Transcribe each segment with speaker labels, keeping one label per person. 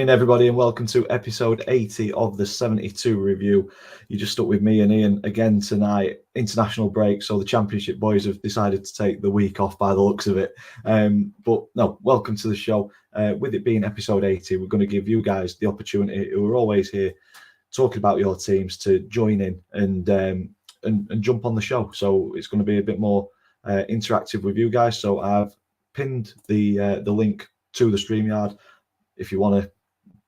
Speaker 1: evening, everybody, and welcome to episode 80 of the 72 review. You just stuck with me and Ian again tonight. International break, so the Championship boys have decided to take the week off by the looks of it. But no, welcome to the show. With it being episode 80, we're going to give you guys the opportunity, who are always here talking about your teams, to join in and jump on the show. So it's going to be a bit more interactive with you guys. So I've pinned the link to the StreamYard. If you want to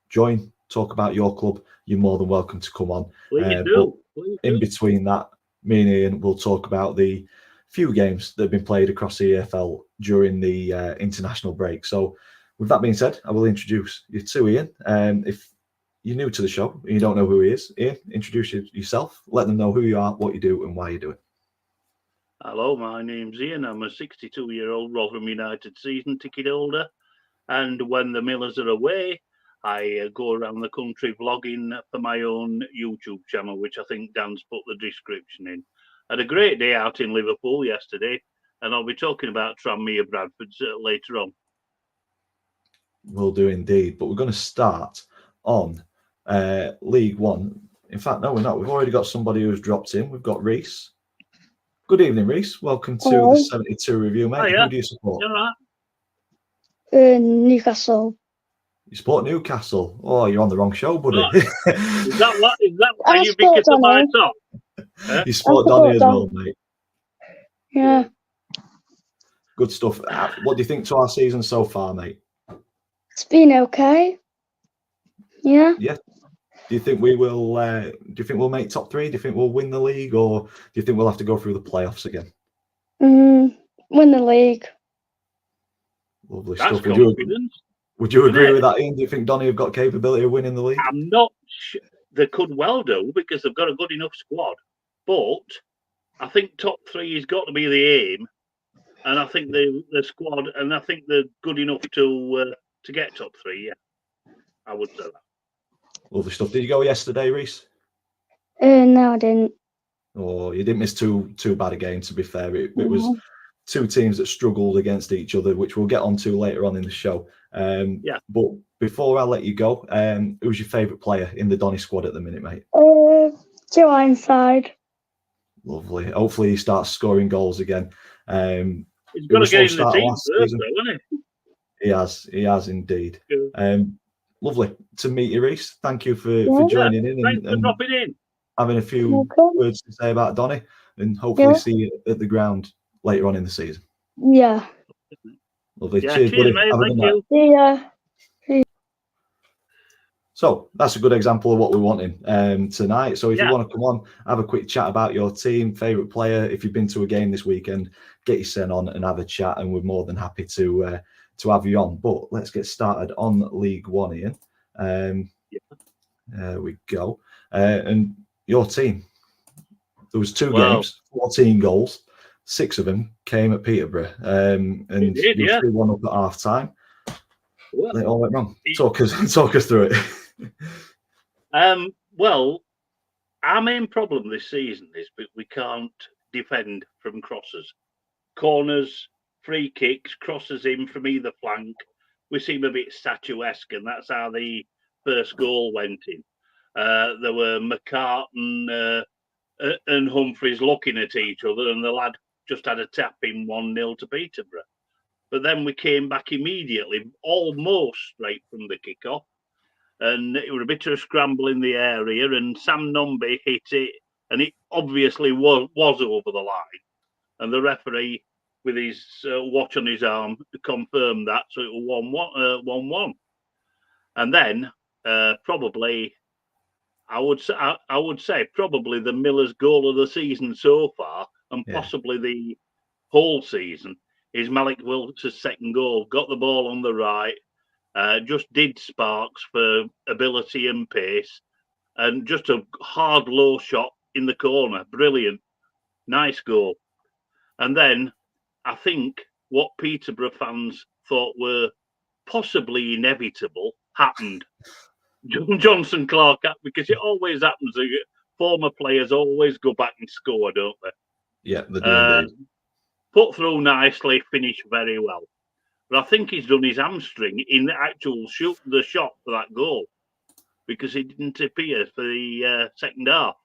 Speaker 1: join, talk about your club, you're more than welcome to come on.
Speaker 2: Please do.
Speaker 1: In between that, me and Ian will talk about the few games that have been played across the EFL during the international break. So with that being said, I will introduce you to Ian. If you're new to the show and you don't know who he is, Ian, introduce yourself. Let them know who you are, what you do, and why you do it.
Speaker 2: Hello, my name's Ian. I'm a 62-year-old Rotherham United season ticket holder. And when the Millers are away, I go around the country vlogging for my own YouTube channel, which I think Dan's put the description in. Had a great day out in Liverpool yesterday, and I'll be talking about Tranmere Bradford later on.
Speaker 1: Will do indeed. But we're going to start on League One. In fact, no, we're not. We've already got somebody who's dropped in. We've got Reese. Good evening, Reese. Welcome to the 72 review, mate.
Speaker 2: Hiya.
Speaker 1: Who do you support?
Speaker 2: You all right?
Speaker 3: Newcastle.
Speaker 1: You support Newcastle? Oh, you're on the wrong show, buddy.
Speaker 2: Right. Is that why
Speaker 3: I
Speaker 2: you
Speaker 3: support
Speaker 2: because of my
Speaker 3: Donny.
Speaker 2: song?
Speaker 1: You support
Speaker 3: I support
Speaker 1: Donny as well, mate.
Speaker 3: Yeah.
Speaker 1: Good stuff. What do you think to our season so far, mate?
Speaker 3: It's been okay. Yeah.
Speaker 1: Yeah. Do you think we will? Do you think we'll make top three? Do you think we'll win the league, or do you think we'll have to go through the playoffs again?
Speaker 3: Win the league.
Speaker 1: Lovely
Speaker 2: That's
Speaker 1: stuff.
Speaker 2: confidence.
Speaker 1: Would you agree
Speaker 2: Isn't it?
Speaker 1: with that, Ian? Do you think Donny have got capability of winning the league?
Speaker 2: I'm not sure. They could well do because they've got a good enough squad. But I think top three has got to be the aim. And I think the squad, and I think they're good enough to get top three. Yeah, I would say that.
Speaker 1: Lovely stuff. Did you go yesterday, Reese?
Speaker 3: No, I didn't.
Speaker 1: Oh, you didn't miss too bad a game, to be fair. It was two teams that struggled against each other, which we'll get onto later on in the show.
Speaker 2: Yeah.
Speaker 1: But before I let you go, who's your favourite player in the Donny squad at the minute, mate?
Speaker 3: Joe Ironside.
Speaker 1: Lovely. Hopefully he starts scoring goals again.
Speaker 2: He's got to get in the team first, though, isn't he?
Speaker 1: He has indeed.
Speaker 2: Yeah.
Speaker 1: Lovely to meet you, Reese. Thank you for joining in
Speaker 2: Thanks for dropping in.
Speaker 1: having a few words to say about Donny, and hopefully see you at the ground later on in the season.
Speaker 3: Yeah.
Speaker 1: Lovely.
Speaker 2: Yeah,
Speaker 1: Cheers, buddy.
Speaker 2: mate.
Speaker 1: Have a
Speaker 2: Thank
Speaker 1: good night.
Speaker 2: you.
Speaker 3: See ya.
Speaker 1: So that's a good example of what we're wanting tonight. So if
Speaker 2: Yeah.
Speaker 1: you want to come on, have a quick chat about your team, favourite player. If you've been to a game this weekend, get your sent on and have a chat, and we're more than happy to have you on. But let's get started on League One, Ian. There we go. And your team, there was two games, 14 goals, 6 of them came at Peterborough, and you were 3-1 up at half time. It all went wrong. Talk us through it.
Speaker 2: Well, our main problem this season is that we can't defend from crosses. Corners, free kicks, crosses in from either flank. We seem a bit statuesque, and that's how the first goal went in. There were McCartan and Humphreys looking at each other, and the lad just had a tap in 1-0 to Peterborough. But then we came back immediately, almost straight from the kickoff, and it was a bit of a scramble in the area, and Sam Nombe hit it, and it obviously was over the line. And the referee, with his watch on his arm, confirmed that, so it was 1-1. And then probably, I would say probably the Millers' goal of the season so far, and possibly the whole season, is Malik Wilkes' second goal. Got the ball on the right, just did sparks for ability and pace, and just a hard low shot in the corner. Brilliant. Nice goal. And then I think what Peterborough fans thought were possibly inevitable happened. Johnson Clark, because it always happens. Former players always go back and score, don't they?
Speaker 1: Yeah, they do.
Speaker 2: Put through nicely, finished very well. But I think he's done his hamstring in the actual the shot for that goal because he didn't appear for the second half.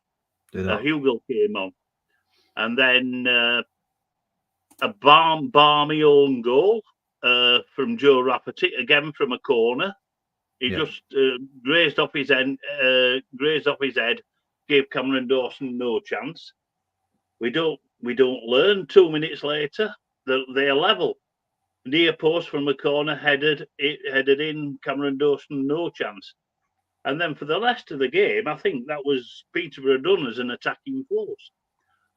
Speaker 2: Hugo came on. And then a balmy own goal from Joe Rafferty, again from a corner. He just grazed off his head, gave Cameron Dawson no chance. We don't learn 2 minutes later that they're level. Near post from a corner, headed in, Cameron Dawson no chance. And then for the rest of the game, I think that was Peterborough done as an attacking force.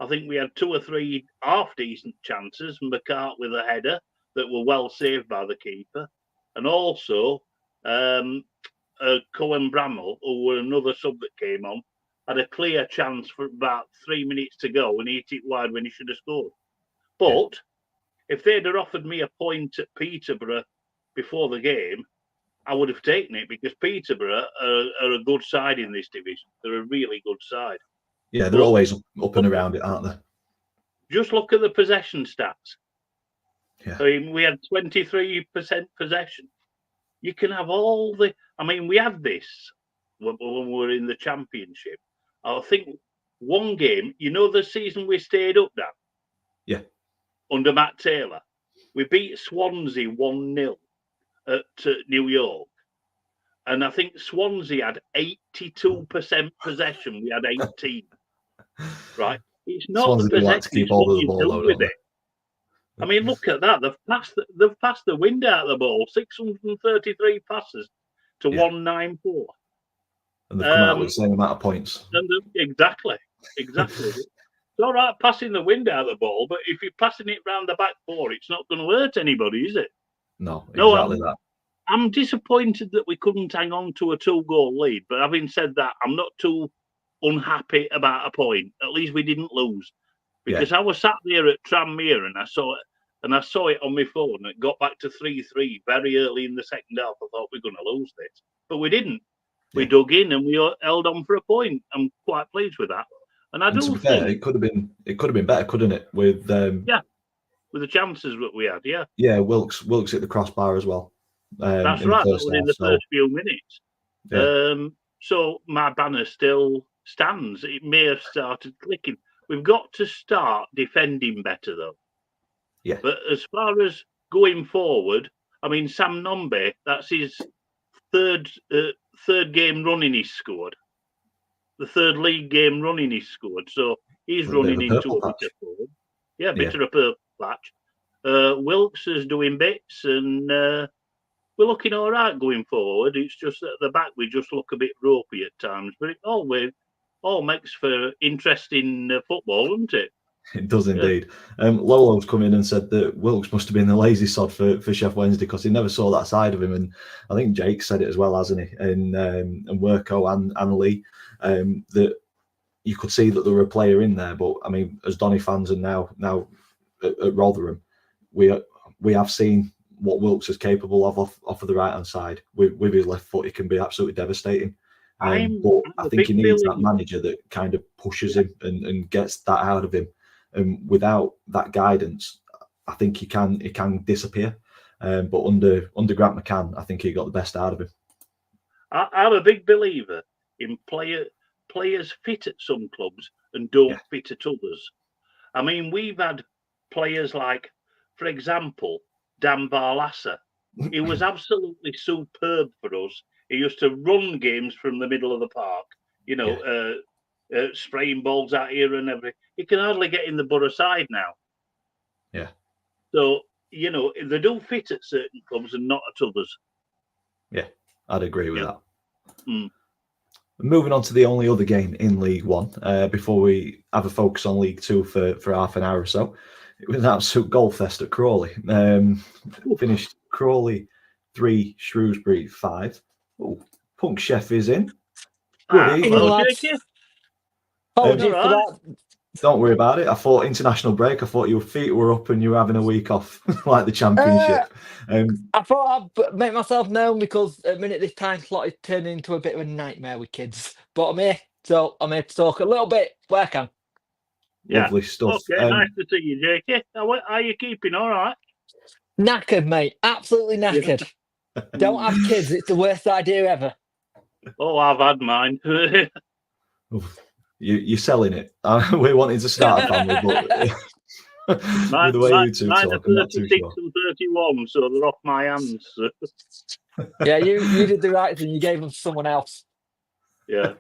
Speaker 2: I think we had 2 or 3 half-decent chances, McCart with a header that were well saved by the keeper. And also, Cohen Bramall, who were another sub that came on, had a clear chance for about 3 minutes to go and he hit it wide when he should have scored. But if they'd have offered me a point at Peterborough before the game, I would have taken it because Peterborough are a good side in this division. They're a really good side.
Speaker 1: Yeah, they're always up and around it, aren't they?
Speaker 2: Just look at the possession stats.
Speaker 1: Yeah.
Speaker 2: I mean, we had 23% possession. You can have all the... I mean, we had this when we were in the Championship. I think one game, you know the season we stayed up, Dan?
Speaker 1: Yeah.
Speaker 2: Under Matt Taylor. We beat Swansea 1-0 at New York. And I think Swansea had 82% possession. We had 18. Right? It's not
Speaker 1: Swansea
Speaker 2: the possession,
Speaker 1: like to keep
Speaker 2: it's
Speaker 1: hold
Speaker 2: what
Speaker 1: of the
Speaker 2: you
Speaker 1: ball,
Speaker 2: do
Speaker 1: though,
Speaker 2: with
Speaker 1: don't
Speaker 2: it. I mean, look at that. They've passed the wind out of the ball. 633 passes to 194.
Speaker 1: And they've come out with the same amount of points.
Speaker 2: Exactly. It's all right passing the wind out of the ball, but if you're passing it round the back four, it's not going to hurt anybody, is it?
Speaker 1: No, exactly that.
Speaker 2: I'm disappointed that we couldn't hang on to a 2-goal lead, but having said that, I'm not too unhappy about a point. At least we didn't lose. Because I was sat there at Tranmere and I saw it on my phone and it got back to 3-3 very early in the second half. I thought we're going to lose this. But we didn't. We dug in and we held on for a point. I'm quite pleased with that. And I do
Speaker 1: to be
Speaker 2: think
Speaker 1: fair, it could have been better, couldn't it? With
Speaker 2: with the chances that we had,
Speaker 1: Wilkes hit the crossbar as well.
Speaker 2: That's right. That was in the first few minutes.
Speaker 1: Yeah.
Speaker 2: So my banner still stands. It may have started clicking. We've got to start defending better, though.
Speaker 1: Yeah.
Speaker 2: But as far as going forward, I mean, Sam Nombe, that's his third game running he's scored. The third league game running he's scored. So he's running into a bit of form. Yeah, bit of a purple patch. Wilkes is doing bits and we're looking all right going forward. It's just at the back we just look a bit ropey at times. But it all makes for interesting football, doesn't it?
Speaker 1: It does indeed. Lolo's come in and said that Wilkes must have been the lazy sod for Chef Wednesday because he never saw that side of him. And I think Jake said it as well, hasn't he? And Worko and Lee, that you could see that there were a player in there. But I mean, as Donny fans and now at Rotherham, we have seen what Wilkes is capable of off of the right hand side. With his left foot, he can be absolutely devastating. But I think he needs that manager that kind of pushes him and gets that out of him. And without that guidance, I think he can disappear. But under Grant McCann, I think he got the best out of him.
Speaker 2: I'm a big believer in players fit at some clubs and don't fit at others. I mean, we've had players like, for example, Dan Barlaser. He was absolutely superb for us. He used to run games from the middle of the park, spraying balls out here and everything. He can hardly get in the Borough side now.
Speaker 1: Yeah.
Speaker 2: So, they do fit at certain clubs and not at others.
Speaker 1: Yeah, I'd agree with that.
Speaker 2: Mm.
Speaker 1: Moving on to the only other game in League One, before we have a focus on League Two for half an hour or so. It was an absolute goal fest at Crawley. Finished Crawley 3, Shrewsbury 5. Oh, Punk Chef is in. Good evening. Don't worry about it. I thought international break. I thought your feet were up and you were having a week off, like the Championship.
Speaker 4: I thought I'd make myself known because at the minute this time slot is turning into a bit of a nightmare with kids. But I'm here, so I'm here to talk a little bit where I can.
Speaker 1: Lovely stuff.
Speaker 2: Okay, nice to see you, Jakey. How are you keeping? All right.
Speaker 4: Knackered, mate. Absolutely knackered. Don't have kids. It's the worst idea ever.
Speaker 2: Oh, I've had mine.
Speaker 1: Oof. You're selling it. We're wanting to start a family, but with the way you two
Speaker 2: mine
Speaker 1: talk,
Speaker 2: are
Speaker 1: I'm not too
Speaker 2: 36
Speaker 1: sure.
Speaker 2: and 31, so they're off my hands.
Speaker 4: Yeah, you did the right thing. You gave them to someone else.
Speaker 2: Yeah.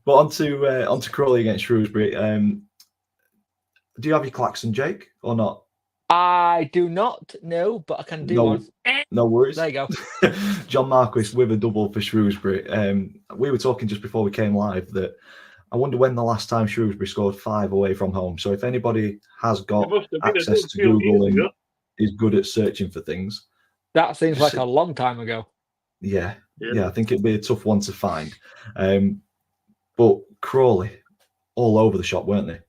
Speaker 1: But onto Crawley against Shrewsbury. Do you have your klaxon, Jake, or not?
Speaker 4: I do not know, but I can do one.
Speaker 1: No worries.
Speaker 4: There you go.
Speaker 1: John Marquis with a double for Shrewsbury. We were talking just before we came live that I wonder when the last time Shrewsbury scored 5 away from home. So if anybody has got
Speaker 2: It must have been a
Speaker 1: access
Speaker 2: good
Speaker 1: to
Speaker 2: few
Speaker 1: Google
Speaker 2: years
Speaker 1: and
Speaker 2: ago.
Speaker 1: is good at searching for things,
Speaker 4: That seems like a long time ago.
Speaker 1: yeah, I think it'd be a tough one to find. But Crawley, all over the shop, weren't they?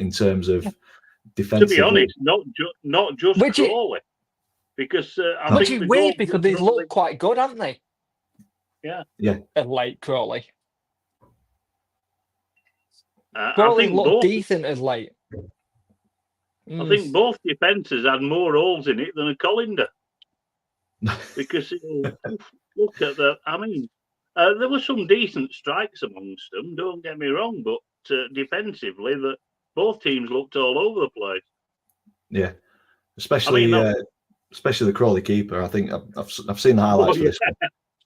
Speaker 1: In terms of defensively.
Speaker 2: To be honest, not just
Speaker 4: Which is-
Speaker 2: Crawley, because I
Speaker 4: Which
Speaker 2: think
Speaker 4: is
Speaker 2: the
Speaker 4: weird
Speaker 2: goal
Speaker 4: because
Speaker 2: was
Speaker 4: they
Speaker 2: probably-
Speaker 4: look quite good, haven't they?
Speaker 2: Yeah.
Speaker 4: At late Crawley.
Speaker 2: I
Speaker 4: Crawley
Speaker 2: think
Speaker 4: looked
Speaker 2: both.
Speaker 4: decent as late.
Speaker 2: I think both defences had more holes in it than a Colander, because look at the. I mean, there were some decent strikes amongst them. Don't get me wrong, but defensively, both teams looked all over the place.
Speaker 1: Yeah, especially the Crawley keeper. I think I've seen the highlights for this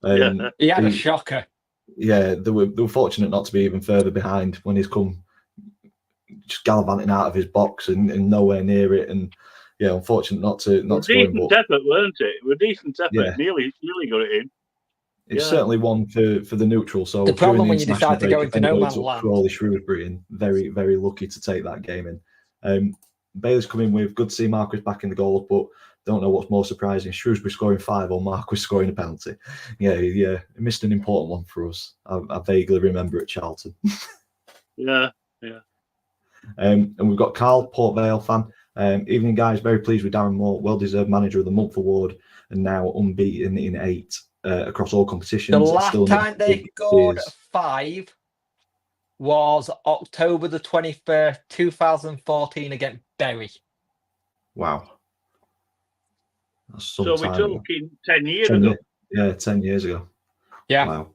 Speaker 1: one.
Speaker 4: He had a shocker.
Speaker 1: Yeah, they were fortunate not to be even further behind when he's come just gallivanting out of his box and nowhere near it. And yeah, unfortunate not to go in.
Speaker 2: Decent effort, weren't it? It was a decent effort.
Speaker 1: Yeah.
Speaker 2: Nearly got it in.
Speaker 1: It's certainly one for the neutral. So
Speaker 4: The problem
Speaker 1: during
Speaker 4: when you
Speaker 1: international
Speaker 4: decide to go
Speaker 1: break,
Speaker 4: into
Speaker 1: if
Speaker 4: no
Speaker 1: anybody's
Speaker 4: man's
Speaker 1: up
Speaker 4: land.
Speaker 1: Crawley, Shrewsbury, and very, very lucky to take that game in. Bailey's coming with good to see Marquis back in the goals, but don't know what's more surprising: Shrewsbury scoring 5 or Marquis scoring a penalty. Yeah, he missed an important one for us. I vaguely remember at Charlton.
Speaker 2: Yeah.
Speaker 1: And we've got Carl, Port Vale fan. Evening, guys. Very pleased with Darren Moore, well-deserved Manager of the Month award, and now unbeaten in 8 across all competitions.
Speaker 4: The last time they scored 5 was October the 21st, 2014 against Bury.
Speaker 1: Wow. That's
Speaker 2: So
Speaker 1: some
Speaker 2: we're
Speaker 1: time ago.
Speaker 2: talking 10 years
Speaker 1: 10
Speaker 2: ago.
Speaker 1: years. Yeah, 10 years ago.
Speaker 4: Yeah.
Speaker 1: Wow.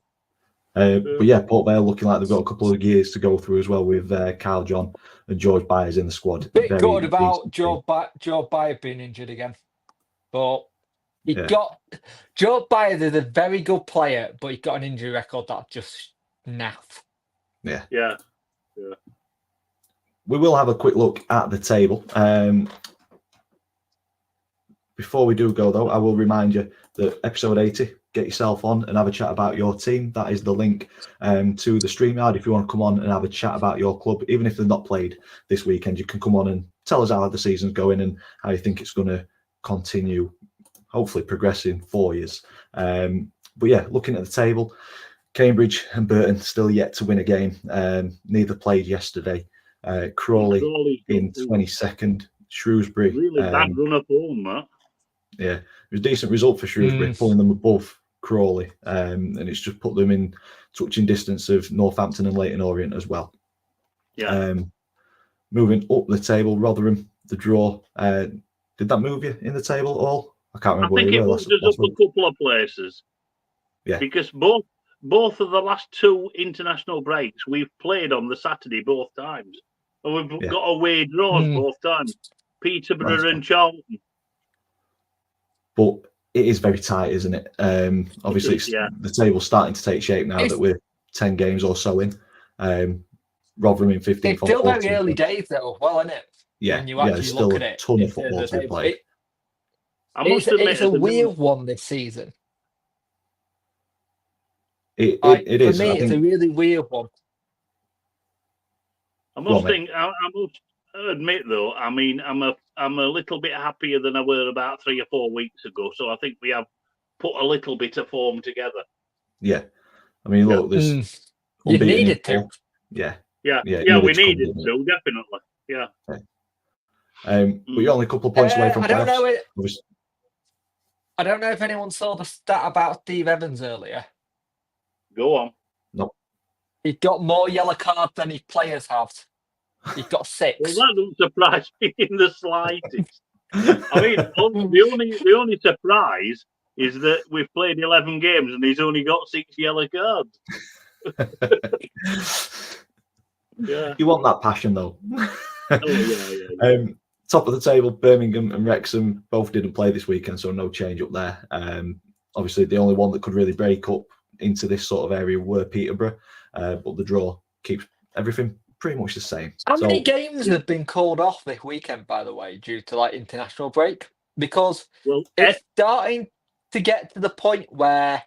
Speaker 1: But yeah, Port Vale looking like they've got a couple of years to go through as well with Kyle John and George Byers in the squad.
Speaker 4: Bit
Speaker 1: Very
Speaker 4: good about
Speaker 1: decent team.
Speaker 4: Joe Byers being injured again. But Joe Byers is a very good player, but he's got an injury record that's just naff.
Speaker 2: Yeah.
Speaker 1: We will have a quick look at the table. Before we do go, though, I will remind you that episode 80, get yourself on and have a chat about your team. That is the link to the StreamYard. If you want to come on and have a chat about your club, even if they've not played this weekend, you can come on and tell us how the season's going and how you think it's going to continue, hopefully progressing for years. But yeah, looking at the table, Cambridge and Burton still yet to win a game. Neither played yesterday. Crawley in 22nd. Shrewsbury.
Speaker 2: Really bad run up home, that.
Speaker 1: Yeah, it was a decent result for Shrewsbury, pulling them above Crawley, and it's just put them in touching distance of Northampton and Leyton Orient as well.
Speaker 2: Yeah.
Speaker 1: Moving up the table, Rotherham, the draw. Did that move you in the table at all? I can't remember.
Speaker 2: I think
Speaker 1: where
Speaker 2: it
Speaker 1: you were
Speaker 2: moved us up a couple of places.
Speaker 1: Yeah.
Speaker 2: Because both of the last 2 international breaks we've played on the Saturday both times, and we've got away draws both times. Peterborough and Charlton.
Speaker 1: But it is very tight, isn't it? Obviously, the table's starting to take shape now that we're 10 games or so in. Rotherham in 15th.
Speaker 4: It's still very early days, though, well, isn't it?
Speaker 1: Yeah,
Speaker 4: when you actually
Speaker 1: there's still
Speaker 4: look at
Speaker 1: a
Speaker 4: it,
Speaker 1: ton of football to be played.
Speaker 4: It's a weird one this season.
Speaker 1: It
Speaker 4: For
Speaker 1: is.
Speaker 4: me, it's a really weird one.
Speaker 2: I must admit, though, I mean, I'm a little bit happier than I were about 3 or 4 weeks ago. So I think we have put a little bit of form together.
Speaker 1: Yeah, I mean, look, there's
Speaker 4: you needed to.
Speaker 1: Yeah,
Speaker 2: we needed to, definitely. Yeah.
Speaker 1: But you're only a couple of points away from playoffs.
Speaker 4: I don't know if anyone saw the stat about Steve Evans earlier.
Speaker 2: Go on.
Speaker 1: No.
Speaker 4: He got more yellow cards than his players have. He's got 6.
Speaker 2: Well, that doesn't surprise me in the slightest. I mean, the only surprise is that we've played 11 games and he's only got 6 yellow cards. Yeah.
Speaker 1: You want that passion, though.
Speaker 2: Oh, yeah.
Speaker 1: Top of the table, Birmingham and Wrexham both didn't play this weekend, so no change up there. Obviously, the only one that could really break up into this sort of area were Peterborough, but the draw keeps everything pretty much the same.
Speaker 4: How many games have been called off this weekend, by the way, due to like international break? Because
Speaker 2: Well,
Speaker 4: it's starting to get to the point where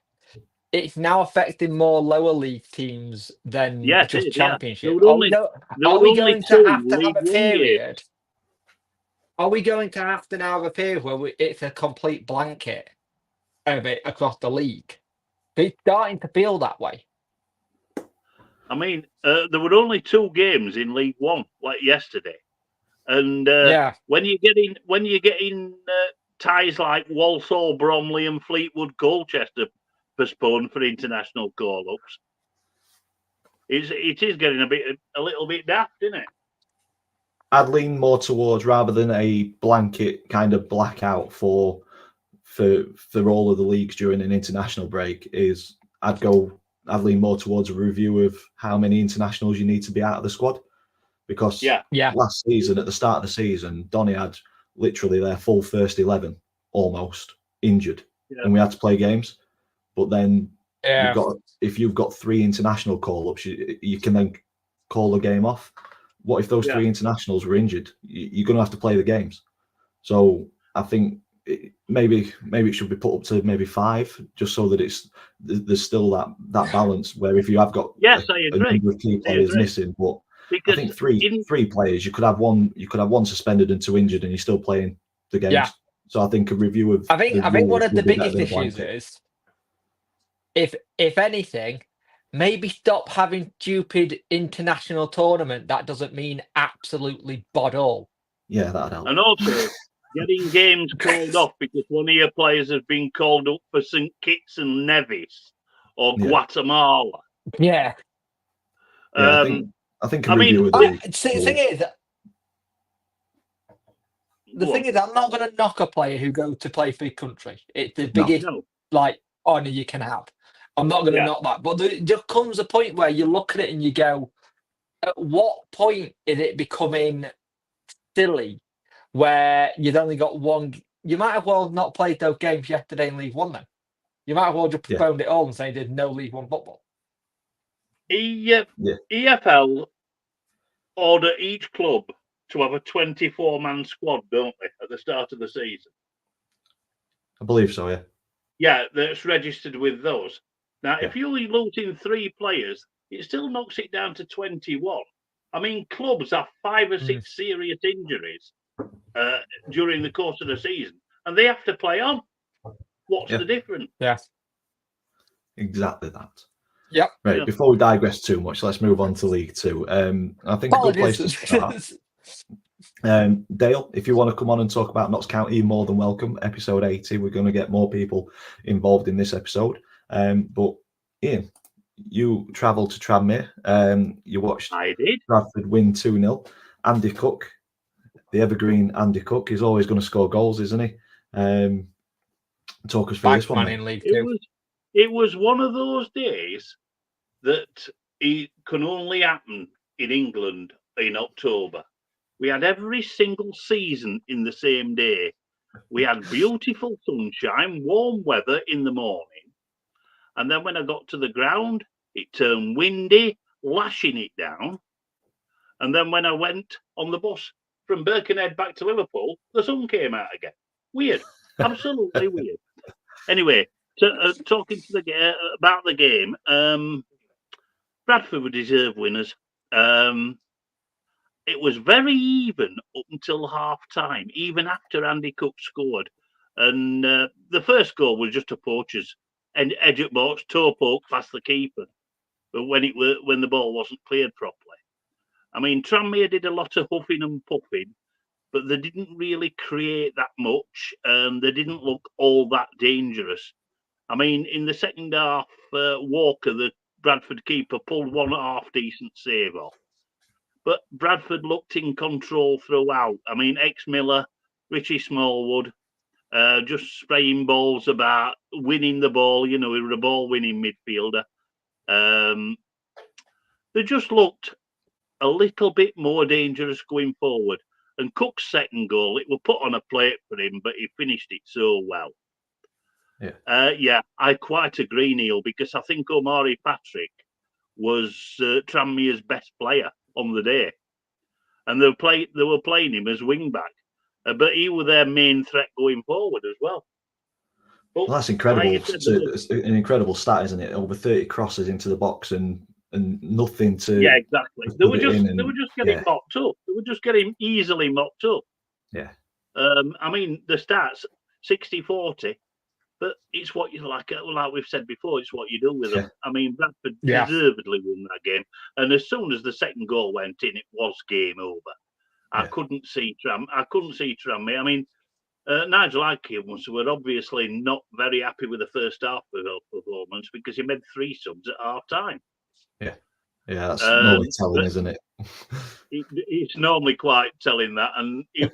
Speaker 4: it's now affecting more lower league teams than
Speaker 2: Yes,
Speaker 4: just
Speaker 2: it is, yeah.
Speaker 4: championship.
Speaker 2: There were only-
Speaker 4: Are we going to have to have
Speaker 2: League
Speaker 4: a
Speaker 2: One games.
Speaker 4: period? Are we going to have to now have a period where it's a complete blanket of it across the league? It's starting to feel that way.
Speaker 2: I mean, there were only 2 games in League One like yesterday, and
Speaker 4: Yeah.
Speaker 2: when you get in ties like Walsall, Bromley, and Fleetwood, Colchester postponed for international call-ups, it is getting a little bit daft, isn't it?
Speaker 1: I'd lean more towards, rather than a blanket kind of blackout for all of the leagues during an international break, I'd lean more towards a review of how many internationals you need to be out of the squad. Because last season, at the start of the season, Donny had literally their full first 11 almost injured, and we had to play games. But then if you've got 3 international call-ups, you can then call the game off. What if those 3 internationals were injured? You're going to have to play the games. So I think maybe it should be put up to maybe 5, just so that there's still that balance where if you have got
Speaker 2: I agree.
Speaker 1: a number of key players missing, but
Speaker 2: because
Speaker 1: I think three players, you could have one suspended and 2 injured, and you're still playing the games. Yeah. So I think a review of
Speaker 4: I think one of the biggest issues is if anything, maybe stop having stupid international tournament that doesn't mean absolutely bod all.
Speaker 1: Yeah, that'd help.
Speaker 2: And also getting games called off because one of your players has been called up for St. Kitts and Nevis or Guatemala.
Speaker 1: Yeah. I think a review of
Speaker 4: the thing is, I'm not going to knock a player who goes to play for your country. It's the biggest honour you can have. I'm not going to knock that. But there just comes a point where you look at it and you go, at what point is it becoming silly where you've only got one? You might have well not played those games yesterday in League One then. You might have well just postponed it all and say there's no League One football.
Speaker 2: EFL order each club to have a 24-man squad, don't they, at the start of the season?
Speaker 1: I believe so, yeah.
Speaker 2: Yeah, that's registered with those. Now, if you're losing 3 players, it still knocks it down to 21. I mean, clubs have 5 or 6 serious injuries during the course of the season, and they have to play on. What's the difference?
Speaker 4: Yeah.
Speaker 1: Exactly that.
Speaker 4: Yep.
Speaker 1: Right, before we digress too much, let's move on to League Two. I think a good place to start. Dale, if you want to come on and talk about Notts County, you're more than welcome. Episode 80, we're going to get more people involved in this episode. But Ian, you travelled to Tranmere. You watched Bradford win 2-0. Andy Cook, the evergreen Andy Cook, is always going to score goals, isn't he? Talk us through this one.
Speaker 4: In League Two.
Speaker 2: It was one of those days that it can only happen in England in October. We had every single season in the same day. We had beautiful sunshine, warm weather in the morning. And then when I got to the ground, it turned windy, lashing it down. And then when I went on the bus from Birkenhead back to Liverpool, the sun came out again. Weird. Absolutely weird. Anyway, talking to about the game, Bradford were deserved winners. It was very even up until half time, even after Andy Cook scored. And the first goal was just a poacher's edge at box, toe poke past the keeper. But when the ball wasn't cleared properly, I mean, Tranmere did a lot of huffing and puffing, but they didn't really create that much. They didn't look all that dangerous. I mean, in the second half, Walker, the Bradford keeper, pulled one half-decent save off. But Bradford looked in control throughout. I mean, ex-Miller Richie Smallwood, just spraying balls about, winning the ball. You know, he was a ball-winning midfielder. They just looked a little bit more dangerous going forward. And Cook's second goal, it was put on a plate for him, but he finished it so well. Yeah, I quite agree, Neil, because I think Omari Patrick was Tranmere's best player on the day, and they were playing him as wing back, but he was their main threat going forward as well.
Speaker 1: Well, that's incredible. It's an incredible stat, isn't it? Over 30 crosses into the box and nothing to.
Speaker 2: Yeah, exactly. They were just getting mopped up. They were just getting easily mopped up.
Speaker 1: Yeah.
Speaker 2: I mean, the stats 60-40, but it's what you like we've said before. It's what you do with them. I mean, Bradford deservedly won that game, and as soon as the second goal went in, it was game over. I couldn't see Tranmere. I mean, Nigel Adkins were obviously not very happy with the first half performance because he made 3 subs at half time.
Speaker 1: Yeah, that's normally telling, isn't it?
Speaker 2: It's normally quite telling that, and he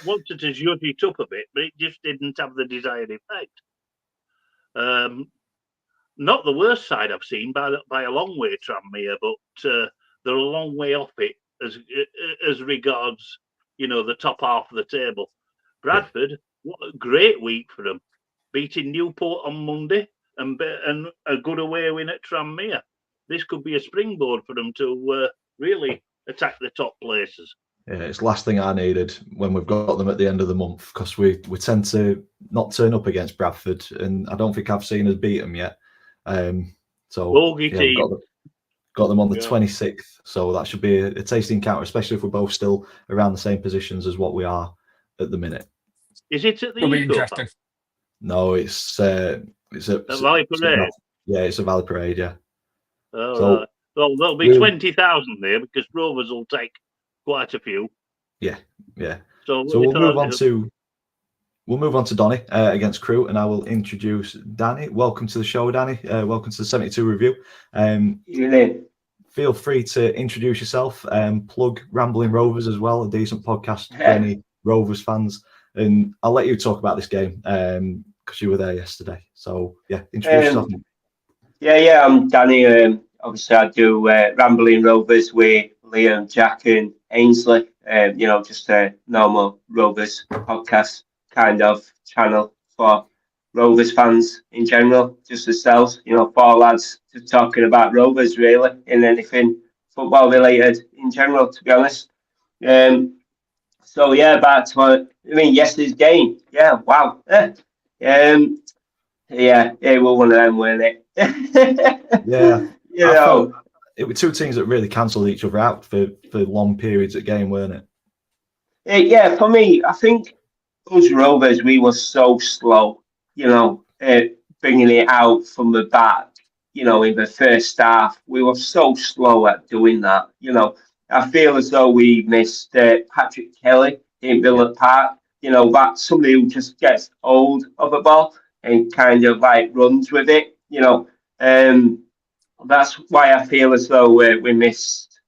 Speaker 2: wanted to judge it up a bit, but it just didn't have the desired effect. Not the worst side I've seen by a long way, Tranmere, but they're a long way off it as regards, you know, the top half of the table. Bradford, what a great week for them, beating Newport on Monday and a good away win at Tranmere. This could be a springboard for them to really attack the top places.
Speaker 1: Yeah, it's the last thing I needed when we've got them at the end of the month, because we tend to not turn up against Bradford, and I don't think I've seen us beat them yet. So got them on the 26th, so that should be a tasty encounter, especially if we're both still around the same positions as what we are at the minute.
Speaker 2: Is it at the Eco?
Speaker 1: No, it's at
Speaker 2: Valley Parade.
Speaker 1: It's a Valley Parade, yeah.
Speaker 2: Oh, so right. Well, there'll be 20,000 there because Rovers will take quite a few. Yeah. So we'll move on to Donny against Crewe, and I will introduce Danny. Welcome to the show, Danny. Welcome to the 72 review. Feel free to introduce yourself and plug Rambling Rovers as well, a decent podcast for any Rovers fans. And I'll let you talk about this game because you were there yesterday. So introduce yourself.
Speaker 5: Yeah, I'm Danny. Obviously, I do Rambling Rovers with Liam, Jack, and Ainsley. Just a normal Rovers podcast kind of channel for Rovers fans in general, just ourselves. 4 lads just talking about Rovers, really, and anything football related in general, to be honest. Back to yesterday's game. Yeah, wow. It was one of them, weren't it?
Speaker 1: It were 2 teams that really cancelled each other out for long periods of game, weren't
Speaker 5: it? For me, I think us Rovers, we were so slow, bringing it out from the back, in the first half. We were so slow at doing that, I feel as though we missed Patrick Kelly in Villa Park, that somebody who just gets hold of a ball and kind of runs with it, That's why I feel as though we missed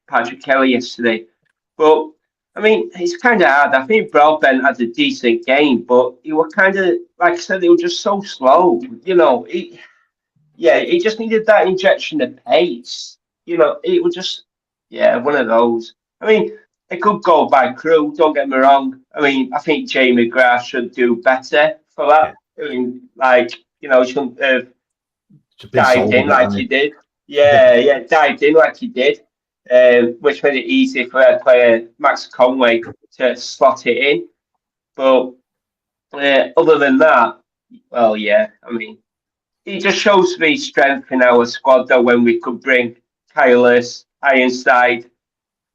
Speaker 5: Patrick Kelly yesterday. But, it's kind of hard. I think Broadbent had a decent game, but he was kind of, like I said, he was just so slow. He just needed that injection of pace. It was just, one of those. It could go by Crewe, don't get me wrong. I think Jamie Grass should do better for that. He shouldn't have dived in like he did. Dived in like he did, which made it easy for our player Max Conway to slot it in. But other than that, it just shows the strength in our squad, though, when we could bring Kylus, Ironside,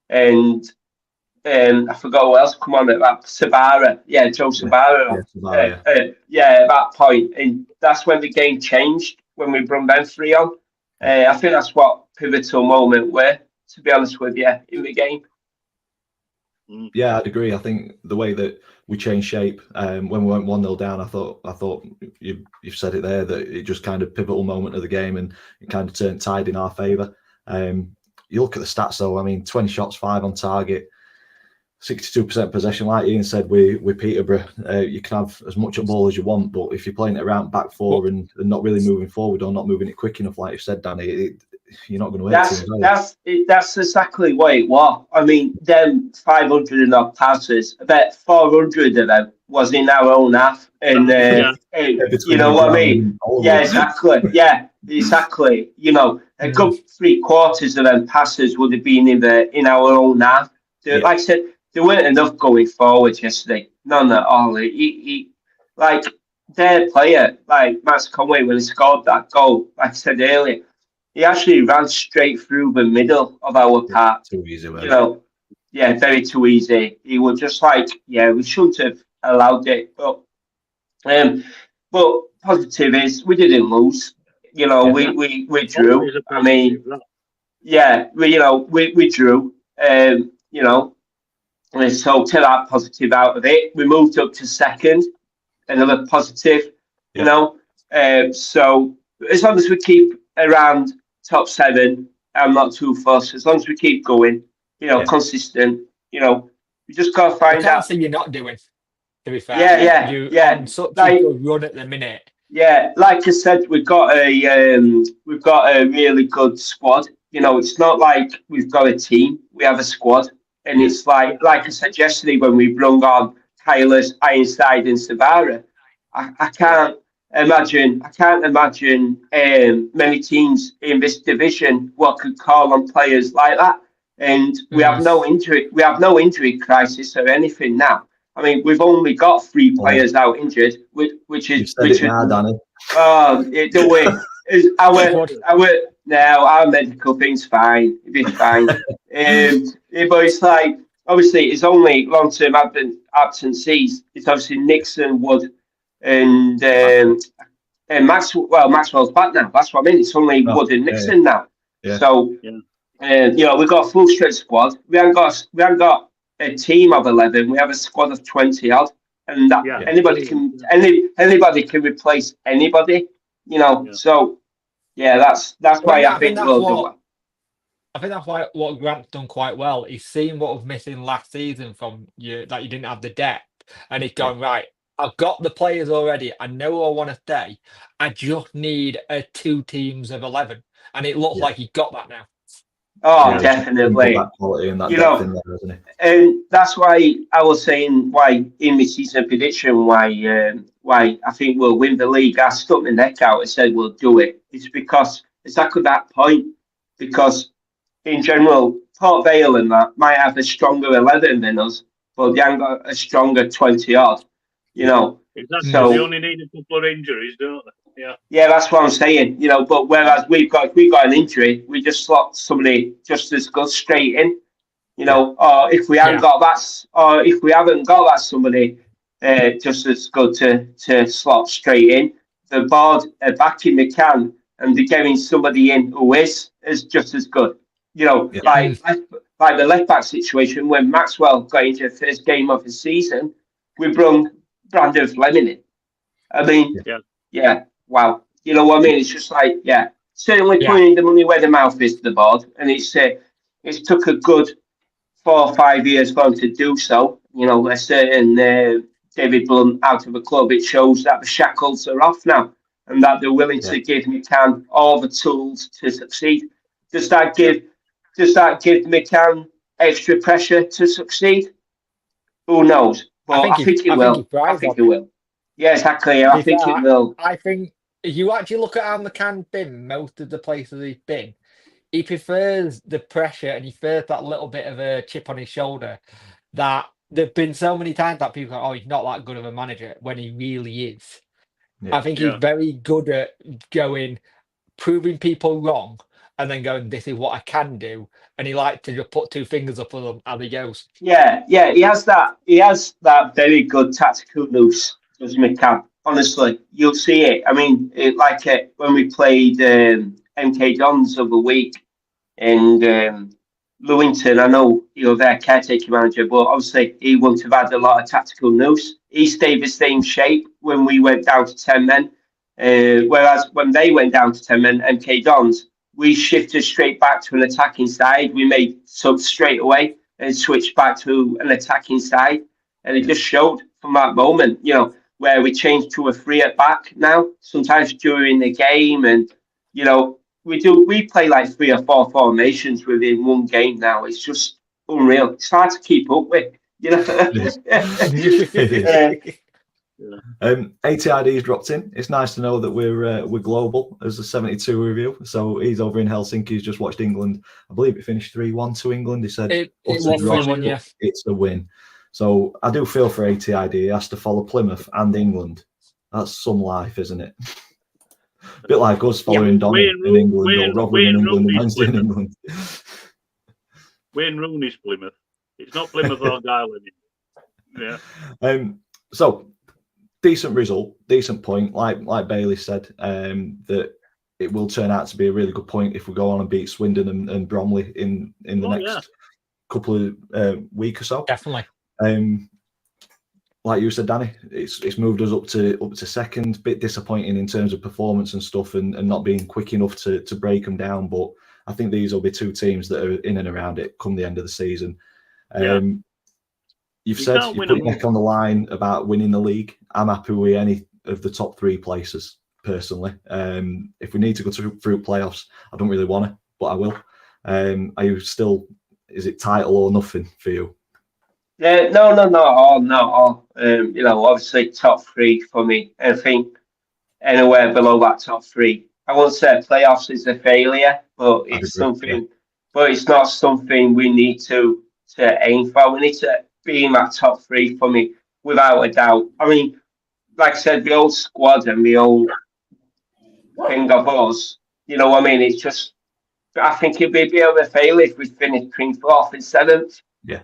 Speaker 5: and I forgot who else come on at that. Sabara. Joe Sabara. At that point. And that's when the game changed, when we brought them 3 on. I think that's what pivotal moment were, to be honest with you, in the game.
Speaker 1: Yeah, I'd agree. I think the way that we changed shape when we went 1-0 down, I thought you've said it there, that it just kind of pivotal moment of the game and it kind of turned tide in our favour. You look at the stats though, 20 shots, 5 on target. 62% possession, like Ian said, with Peterborough. You can have as much a ball as you want, but if you're playing it around back four and not really moving forward or not moving it quick enough, like you said, Danny, you're not going to hit.
Speaker 5: That's exactly what it was. I mean, them 500 and odd passes, about 400 of them was in our own half, and you know what I mean? Yeah, exactly. Yeah, exactly. You know, a good 3/4 of them passes would have been in our own half. Like I said, there weren't enough going forward yesterday. None at all. He like their player, like Max Conway, when he scored that goal, like I said earlier, he actually ran straight through the middle of our park.
Speaker 1: Too easy,
Speaker 5: you know. Yeah, very too easy. He was just like, we shouldn't have allowed it. But positive is we didn't lose. You know, we drew. I mean, we drew. You know, so take that positive out of it. We moved up to second, another positive. You know, so as long as we keep around top 7, I'm not too fussed. As long as we keep going, you know, consistent. You know, we just gotta find out.
Speaker 4: You're not doing. To be fair, on such a good run at the minute.
Speaker 5: Yeah, like I said, we've got a really good squad. You know, it's not like we've got a team; we have a squad, and it's like I said yesterday when we brought on Tylers, Ironside, and Savara. I can't imagine many teams in this division what could call on players like that, and we have no injury crisis or anything now. I mean, we've only got 3 players out injured, which is
Speaker 1: Danny.
Speaker 5: The way our medical thing's fine. It'll be fine. But it's like obviously it's only long-term absences. It's obviously Nixon, Wood, and Maxwell. Well, Maxwell's back now. That's what I mean. It's only Wood and Nixon now. Yeah. So you know, we've got a full straight squad. We haven't got a team of 11. We have a squad of 20 odd, and that anybody can replace anybody. You know, so that's why I think we'll do well.
Speaker 4: I think that's why what Grant's done quite well. He's seen what was missing last season from you, that you didn't have the depth, and he's gone right. I've got the players already. I know I want to stay. I just need 2 teams of 11, and it looks like he got that now.
Speaker 5: Oh, definitely.
Speaker 1: That quality and that
Speaker 5: you
Speaker 1: depth
Speaker 5: know,
Speaker 1: in there, isn't it?
Speaker 5: And that's why I was saying why in my season prediction why I think we'll win the league. I stuck my neck out and said we'll do it. It's because exactly that point. Because in general, Port Vale and that might have a stronger 11 than us, but they haven't got a stronger 20 odd. You know.
Speaker 2: Exactly. So, they only need a couple of injuries, don't they?
Speaker 5: Yeah, that's what I'm saying. You know, but whereas we got an injury, we just slot somebody just as good straight in. You know, or if we haven't got that, somebody just as good to slot straight in. The board are backing the can and they're getting somebody in who is just as good. You know, like the left back situation when Maxwell got into the first game of the season, we brought Brandon Fleming in. I mean, wow. You know what I mean? It's just like, certainly putting the money where the mouth is to the board. And it's took a good 4 or 5 years for them to do so. You know, a certain David Blunt out of a club, it shows that the shackles are off now and that they're willing to give McCann all the tools to succeed. Does that give McCann extra pressure to succeed? Who knows? But I think it will. I think it will. Yeah, exactly. I think it will.
Speaker 4: I think if you actually look at how McCann's been most of the places he's been, he prefers the pressure and he prefers that little bit of a chip on his shoulder. That there've been so many times that people go, he's not that good of a manager when he really is. Yeah, I think he's very good at proving people wrong and then going, this is what I can do. And he likes to just put 2 fingers up on them as he goes.
Speaker 5: Yeah, he has that. He has that very good tactical loose. Does McCann? Honestly, you'll see it. I mean, when we played MK Dons the other week in Lewington, I know their caretaker manager, but obviously he wouldn't have had a lot of tactical nous. He stayed the same shape when we went down to 10 men, whereas when they went down to 10 men, MK Dons, we shifted straight back to an attacking side. We made subs straight away, and switch back to an attacking side. And it just showed from that moment, where we changed to a 3 at back now, sometimes during the game. And, we play like 3 or 4 formations within one game now. It's just unreal. It's hard to keep up with,
Speaker 1: ATID's dropped in. It's nice to know that we're global as a 72 review. So he's over in Helsinki. He's just watched England. I believe it finished 3-1 to England. He said
Speaker 4: it was 3-1, yeah.
Speaker 1: It's a win. So I do feel for ATID. He has to follow Plymouth and England. That's some life, isn't it? A bit like us following Donny in England, or Robin in England, and Wednesday in England.
Speaker 2: Wayne Rooney's Plymouth. It's not Plymouth or Ireland. Yeah.
Speaker 1: So decent result, decent point. Like Bailey said, that it will turn out to be a really good point if we go on and beat Swindon and Bromley in the next couple of week or so.
Speaker 4: Definitely.
Speaker 1: Like you said, Danny, it's moved us up to second. Bit disappointing in terms of performance and stuff, and not being quick enough to break them down. But I think these will be 2 teams that are in and around it come the end of the season. You've said you put your neck on the line about winning the league. I'm happy with any of the top 3 places personally. If we need to go through playoffs, I don't really want to, but I will. Are you still? Is it title or nothing for you?
Speaker 5: No, not all. Obviously top 3 for me. I think anywhere below that top 3. I won't say playoffs is a failure, but it's something. Yeah. But it's not something we need to aim for. We need to be in that top 3 for me, without a doubt. I mean, like I said, the old squad and the old thing of us. You know what I mean? It's just. I think it'd be a bit of a failure if we finished 4th and 7th.
Speaker 1: Yeah.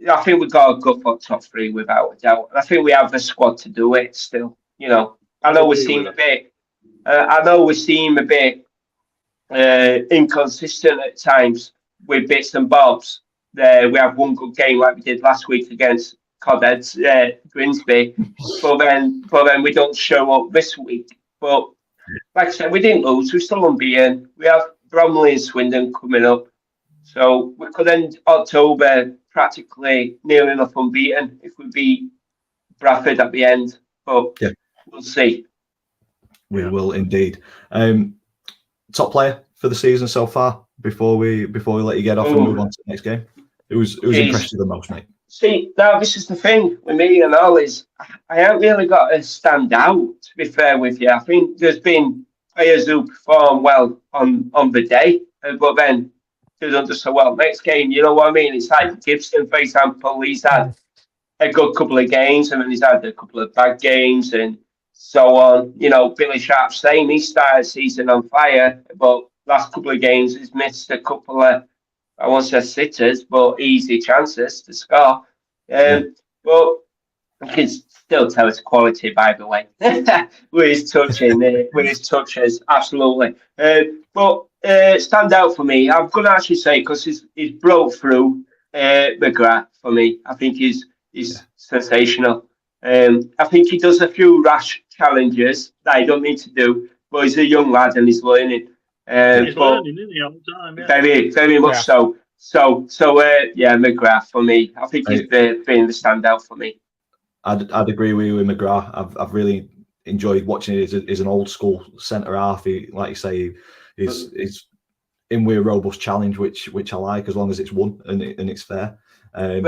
Speaker 5: I think we've got to go for top 3 without a doubt. And I think we have the squad to do it still. I know we seem a bit. Inconsistent at times with bits and bobs. We have one good game like we did last week against Codheads, Grimsby, but then we don't show up this week. But like I said, we didn't lose. We're still unbeaten. We have Bromley and Swindon coming up, so we could end October practically near enough unbeaten if we beat Bradford at the end. But we'll see.
Speaker 1: We will indeed. Top player for the season so far. Before we let you get off and move on to the next game, who's impressed you the most, mate?
Speaker 5: See, now this is the thing with me and all is I haven't really got to stand out. To be fair with you, I think there's been players who perform well on the day, but then they don't do so well next game. You know what I mean? It's like Gibson, for example. He's had a good couple of games, and then he's had a couple of bad games, and so on. Billy Sharp, same. He started the season on fire, but last couple of games he's missed a couple of, I won't say sitters, but easy chances to score. But I can still tell it's quality, by the way, with his touches, absolutely. But stand out for me, I'm going to actually say, because he's broke through McGrath for me. I think he's sensational. I think he does a few rash challenges that he don't need to do, but he's a young lad and he's learning.
Speaker 2: He's learning, isn't he, all the time? Yeah.
Speaker 5: Very, very much so. So, McGrath for me. I think he's been the standout for me.
Speaker 1: I'd agree with you with McGrath. I've really enjoyed watching it. He's an old school centre half. He, like you say, is in with a robust challenge, which I like, as long as it's won and it's fair.
Speaker 5: And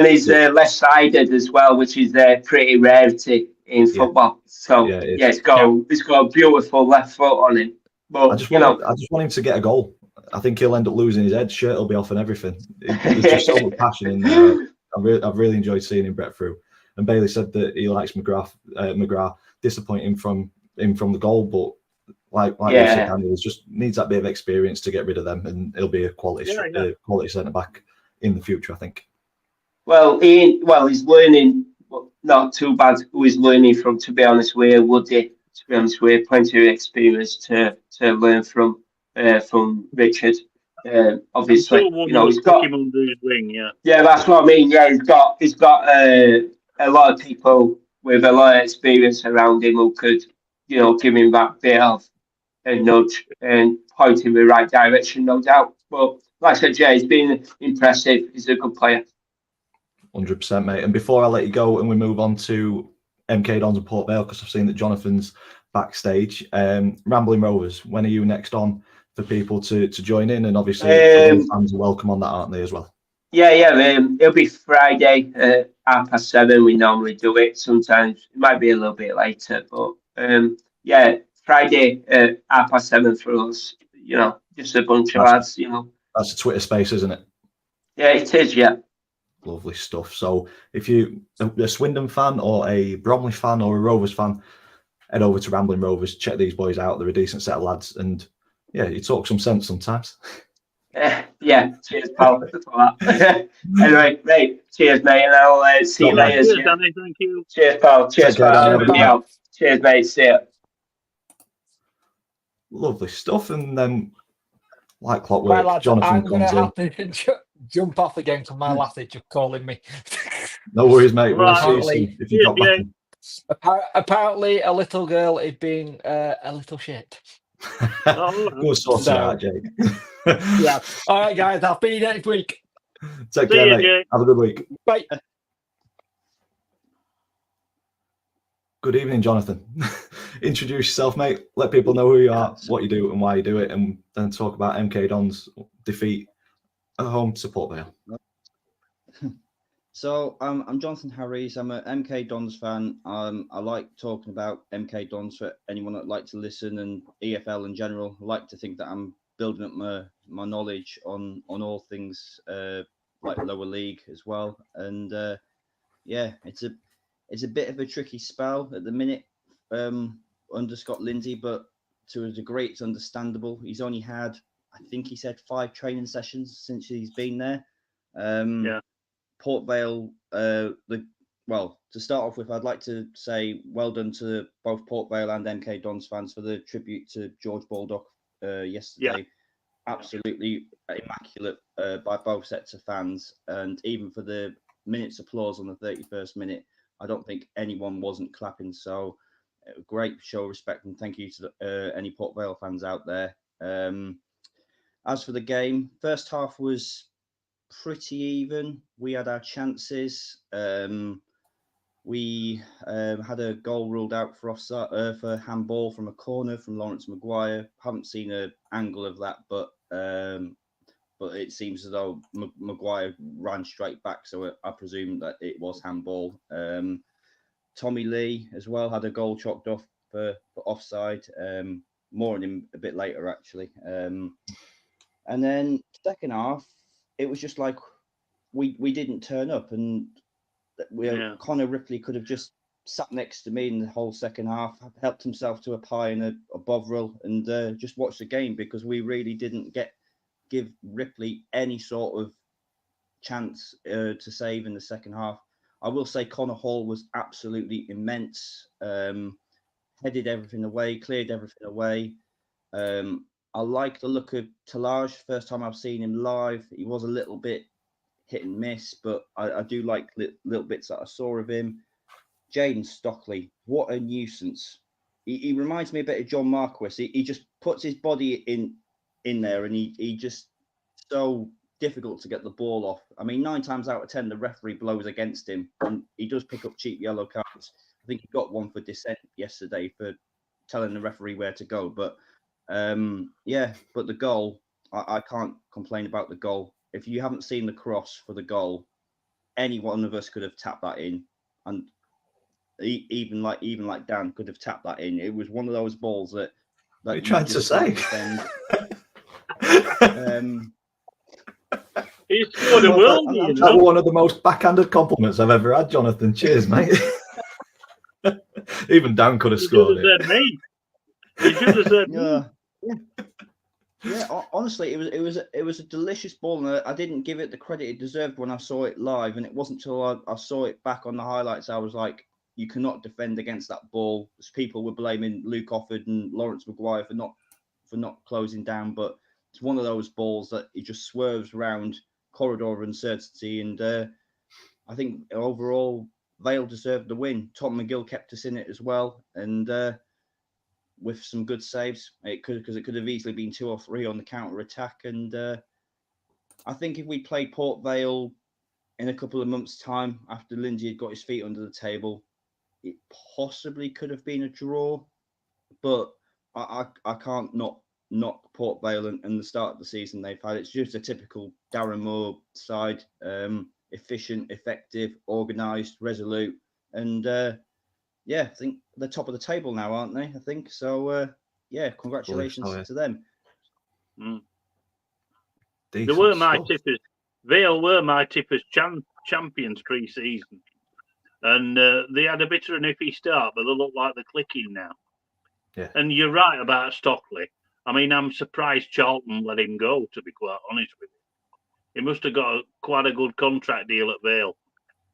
Speaker 5: he's left-sided as well, which is a pretty rarity in football. So he's got a beautiful left foot on him. But I just
Speaker 1: want him to get a goal. I think he'll end up losing his head. Shirt will be off and everything. There's just so much passion in there. I've really enjoyed seeing him break through. And Bailey said that he likes McGrath. Disappointing from the goal, but like you said, Daniel, just needs that bit of experience to get rid of them, and he'll be a quality centre back in the future, I think.
Speaker 5: Well, he's learning. Not too bad. Who he's learning from, to be honest with you, Woody. To be honest with you, plenty of experience to learn from Richard. Obviously, he's got him under his wing. Yeah, that's what I mean. Yeah, he's got a lot of people with a lot of experience around him who could, give him that bit of a nudge and point him in the right direction, no doubt. But like I said, Jay, he's been impressive. He's a good player.
Speaker 1: 100%, mate. And before I let you go and we move on to MK Dons and Port Vale, because I've seen that Jonathan's backstage, Rambling Rovers, when are you next on for people to join in? And obviously, fans are welcome on that, aren't they, as well?
Speaker 5: Yeah. It'll be Friday at 7:30. We normally do it. Sometimes it might be a little bit later, but Friday at 7:30 for us. You know, just a bunch of lads. You know,
Speaker 1: that's a Twitter space, isn't it?
Speaker 5: Yeah, it is. Yeah.
Speaker 1: Lovely stuff. So if you're a Swindon fan or a Bromley fan or a Rovers fan, head over to Rambling Rovers, check these boys out. They're a decent set of lads, and yeah, you talk some sense sometimes.
Speaker 5: Yeah, cheers, pal. Anyway, mate, cheers, mate, and I'll see you later.
Speaker 2: Cheers, Danny, thank you.
Speaker 5: Cheers, pal. Cheers, pal. Cheers, mate. See ya.
Speaker 1: Lovely stuff, and then like clockwork,
Speaker 4: lads,
Speaker 1: Jonathan
Speaker 4: I'm going
Speaker 1: comes
Speaker 4: to have to jump off again because my lass is just calling me.
Speaker 1: No worries, mate. We'll see you soon if you got back in.
Speaker 4: Apparently, a little girl is being a little shit.
Speaker 1: We'll sort it out, Jake.
Speaker 4: Yeah. All right, guys. I'll see you next week.
Speaker 1: Take care, mate. Jake. Have a good week.
Speaker 4: Bye.
Speaker 1: Good evening, Jonathan. Introduce yourself, mate. Let people know who you are, what you do, and why you do it, and then talk about MK Dons' defeat at home to Port Vale.
Speaker 6: So I'm Jonathan Harries. I'm a MK Dons fan. I like talking about MK Dons for anyone that like to listen, and EFL in general. I like to think that I'm building up my knowledge on all things like lower league as well. And it's a bit of a tricky spell at the minute under Scott Lindsay, but to a degree it's understandable. He's only had, I think he said, 5 training sessions since he's been there. Port Vale, to start off with, I'd like to say well done to both Port Vale and MK Dons fans for the tribute to George Baldock yesterday. Yeah. Absolutely immaculate by both sets of fans, and even for the minute's applause on the 31st minute, I don't think anyone wasn't clapping. So great show of respect, and thank you to any Port Vale fans out there. As for the game, first half was pretty even. We had our chances. We had a goal ruled out for offside for handball from a corner from Lawrence Maguire. Haven't seen an angle of that, but it seems as though Maguire ran straight back, so I presume that it was handball. Tommy Lee as well had a goal chalked off for offside. More on him a bit later, actually. And then second half, it was just like we didn't turn up, and Connor Ripley could have just sat next to me in the whole second half, helped himself to a pie and a Bovril, and just watched the game, because we really didn't give Ripley any sort of chance to save in the second half. I will say Connor Hall was absolutely immense. Headed everything away, cleared everything away. I like the look of Talaj. First time I've seen him live, he was a little bit hit and miss, but I do like little bits that I saw of him. Jaden Stockley, what a nuisance. He reminds me a bit of John Marquis. He just puts his body in there, and he just so difficult to get the ball off. I mean, 9 times out of 10, the referee blows against him, and he does pick up cheap yellow cards. I think he got one for dissent yesterday for telling the referee where to go. But but the goal, I can't complain about the goal. If you haven't seen the cross for the goal, any one of us could have tapped that in, and even like Dan could have tapped that in. It was one of those balls that
Speaker 1: you're trying to say.
Speaker 2: He's scored a world.
Speaker 1: That's one of the most backhanded compliments I've ever had, Jonathan. Cheers, mate. Even Dan could have scored it.
Speaker 2: He should have said me.
Speaker 6: Yeah, honestly, it was a delicious ball, and I didn't give it the credit it deserved when I saw it live, and it wasn't until I saw it back on the highlights I was like, you cannot defend against that ball. As people were blaming Luke Offord and Lawrence Maguire for not closing down, but it's one of those balls that it just swerves around corridor of uncertainty, and I think overall Vale deserved the win. Tom McGill kept us in it as well, and with some good saves, because it could have easily been 2 or 3 on the counter attack, and I think if we played Port Vale in a couple of months' time after Lindsay had got his feet under the table, it possibly could have been a draw. But I can't not knock Port Vale and the start of the season they've had. It's just a typical Darren Moore side, efficient, effective, organised, resolute, and I think they're top of the table now, aren't they? I think so. Congratulations to them.
Speaker 2: They were my tippers. Vale were my tippers champions pre-season, and they had a bit of an iffy start, but they look like they're clicking now.
Speaker 1: Yeah.
Speaker 2: And you're right about Stockley. I mean, I'm surprised Charlton let him go, to be quite honest with you. He must have got quite a good contract deal at Vale.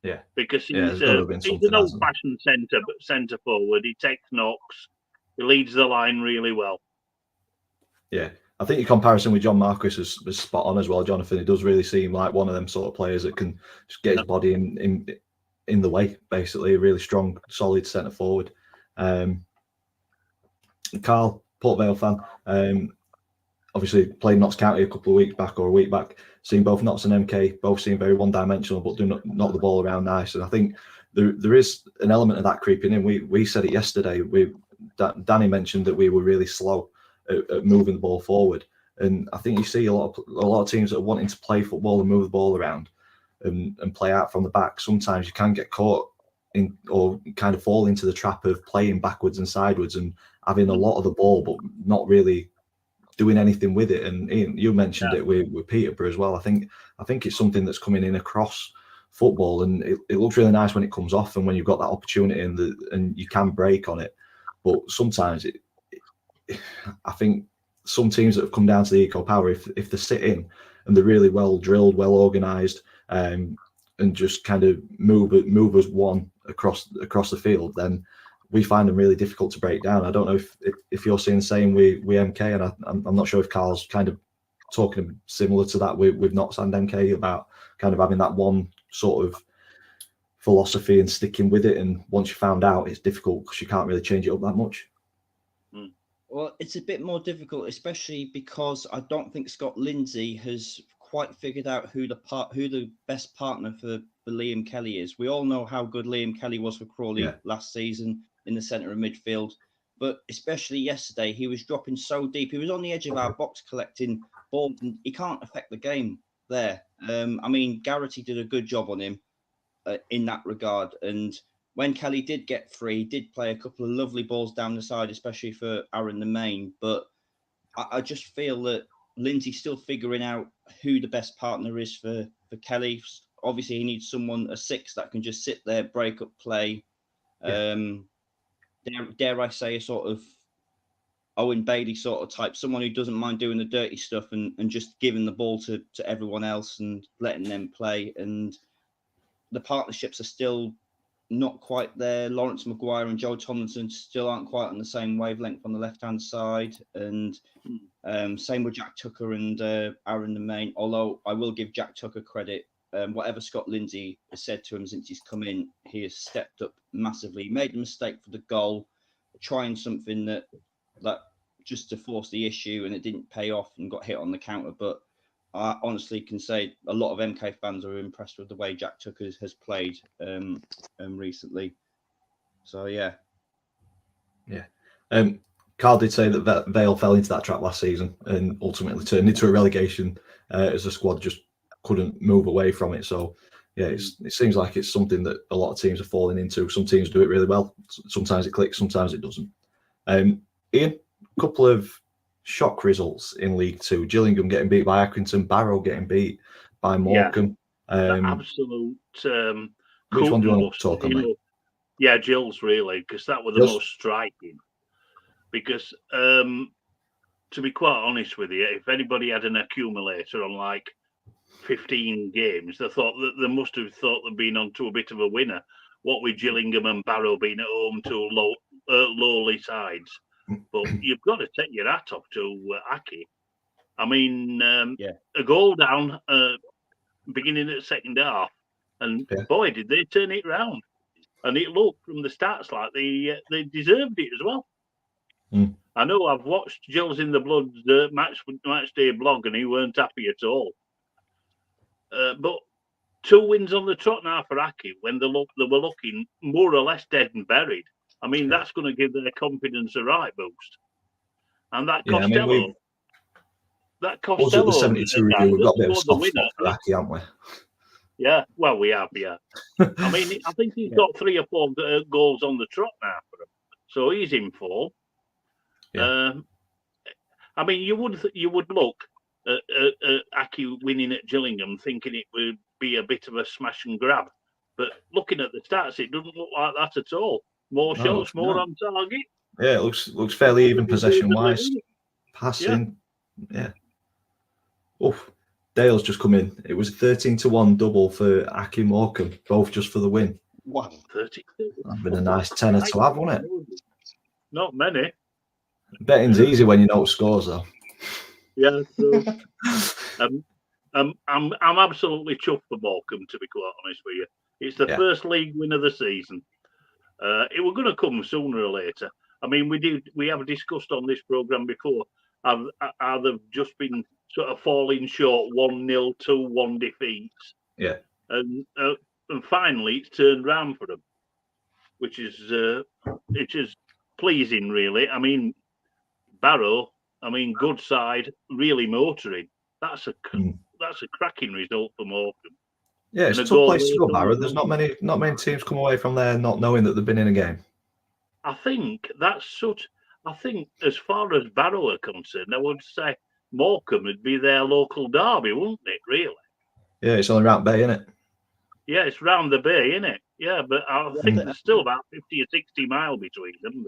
Speaker 1: Yeah.
Speaker 2: Because he's
Speaker 1: an
Speaker 2: old-fashioned centre forward. He takes knocks. He leads the line really well.
Speaker 1: Yeah. I think your comparison with John Marquis is spot on as well, Jonathan. It does really seem like one of them sort of players that can just get his body in the way, basically. A really strong, solid centre forward. Carl, Port Vale fan, obviously played Notts County a couple of weeks back or a week back. Seen both Notts and MK, both seem very one-dimensional, but do not knock the ball around nice. And I think there is an element of that creeping in. We said it yesterday. Danny mentioned that we were really slow at moving the ball forward, and I think you see a lot of teams that are wanting to play football and move the ball around and play out from the back. Sometimes you can get caught in or kind of fall into the trap of playing backwards and sideways and having a lot of the ball, but not really doing anything with it. And Ian, you mentioned it with Peterborough as well. I think it's something that's coming in across football, and it looks really nice when it comes off and when you've got that opportunity and you can break on it. But sometimes I think some teams that have come down to the Eco Power, if they sit in and they're really well drilled, well organised, and just kind of move us one across the field, then we find them really difficult to break down. I don't know if you're seeing the same with MK, and I'm not sure if Carl's kind of talking similar to that with Notts and MK about kind of having that one sort of philosophy and sticking with it. And once you found out, it's difficult because you can't really change it up that much.
Speaker 6: Well, it's a bit more difficult, especially because I don't think Scott Lindsay has quite figured out who the best partner for Liam Kelly is. We all know how good Liam Kelly was for Crawley last season in the centre of midfield, but especially yesterday, he was dropping so deep. He was on the edge of our box collecting balls, and he can't affect the game there. I mean, Garrity did a good job on him in that regard, and when Kelly did get free, he did play a couple of lovely balls down the side, especially for Aaron the Main. But I just feel that Lindsay's still figuring out who the best partner is for Kelly. Obviously, he needs someone, a six, that can just sit there, break up play. Dare I say, a sort of Owen Bailey sort of type, someone who doesn't mind doing the dirty stuff and just giving the ball to everyone else and letting them play. And the partnerships are still not quite there. Lawrence Maguire and Joe Tomlinson still aren't quite on the same wavelength on the left-hand side. And same with Jack Tucker and Aaron the Main. Although I will give Jack Tucker credit. Whatever Scott Lindsay has said to him since he's come in, he has stepped up massively. He made a mistake for the goal, trying something that just to force the issue, and it didn't pay off and got hit on the counter. But I honestly can say a lot of MK fans are impressed with the way Jack Tucker has played recently. So, yeah.
Speaker 1: Carl did say that Vale fell into that trap last season and ultimately turned into a relegation as the squad just couldn't move away from it. So, yeah, it seems like it's something that a lot of teams are falling into. Some teams do it really well. Sometimes it clicks, sometimes it doesn't. Ian, a couple of shock results in League Two. Gillingham getting beat by Accrington, Barrow getting beat by Morecambe.
Speaker 2: Absolute.
Speaker 1: Which one do you want to talk on, mate?
Speaker 2: Yeah, Gills, really, because that was the most striking. Because, to be quite honest with you, if anybody had an accumulator on like 15 games, they must have thought they'd been on to a bit of a winner. What with Gillingham and Barrow being at home to lowly sides. But you've got to take your hat off to Aki. I mean, a goal down, beginning at second half, and boy, did they turn it round. And it looked from the stats like they deserved it as well. I know I've watched Gills in the Blood match day blog, and he weren't happy at all. But 2 wins on the trot now for Aki when they were looking more or less dead and buried. I mean, that's going to give their confidence a right boost. And that Costello,
Speaker 1: Was it the 72 review? We've got a bit of a soft spot for Aki, haven't we?
Speaker 2: Yeah, well, we have, yeah. I mean, I think he's got 3 or 4 goals on the trot now for him, so he's in form.
Speaker 1: Yeah.
Speaker 2: I mean, you would look at Aki winning at Gillingham, thinking it would be a bit of a smash and grab, but looking at the stats, it doesn't look like that at all. More shots, more on target.
Speaker 1: Yeah, it looks fairly even possession wise. Passing, yeah. Oof. Dale's just come in. It was a 13-1 double for Aki Morecambe, both just for the win.
Speaker 6: Wow.
Speaker 2: 32.
Speaker 1: That'd been a nice tenner to have, wouldn't it?
Speaker 2: Not many.
Speaker 1: Betting's easy when you know scores, though.
Speaker 2: Yeah, so, I'm absolutely chuffed for Morecambe, to be quite honest with you. It's the first league win of the season. It was going to come sooner or later. I mean, we have discussed on this programme before how they've just been sort of falling short 1-0, 2-1 defeats.
Speaker 1: Yeah.
Speaker 2: And finally it's turned round for them, which is pleasing, really. I mean, Barrow, good side, really motoring. That's a cracking result for Morecambe.
Speaker 1: Yeah, it's a tough place to go, Barrow. There's not many teams come away from there not knowing that they've been in a game.
Speaker 2: I think as far as Barrow are concerned, I would say Morecambe would be their local derby, wouldn't it, really?
Speaker 1: Yeah, it's on the Round Bay, isn't it?
Speaker 2: Yeah, it's round the bay, isn't it? Yeah, but I think there's still about 50 or 60 miles between them.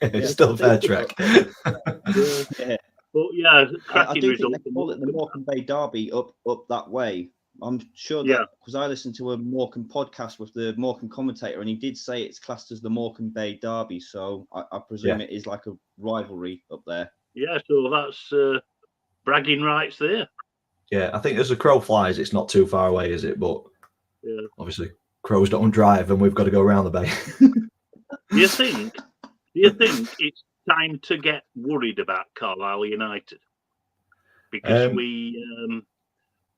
Speaker 2: But
Speaker 1: it's still a fair trek.
Speaker 6: Yeah.
Speaker 2: But yeah,
Speaker 6: I do think they call it the Morecambe Bay Derby up that way. I'm sure that because I listened to a Morecambe podcast with the Morecambe commentator, and he did say it's classed as the Morecambe Bay Derby. So I presume it is like a rivalry up there.
Speaker 2: Yeah, so that's bragging rights there.
Speaker 1: Yeah, I think as the crow flies, it's not too far away, is it? But obviously, crows don't drive, and we've got to go around the bay.
Speaker 2: Do you think it's time to get worried about Carlisle United? Because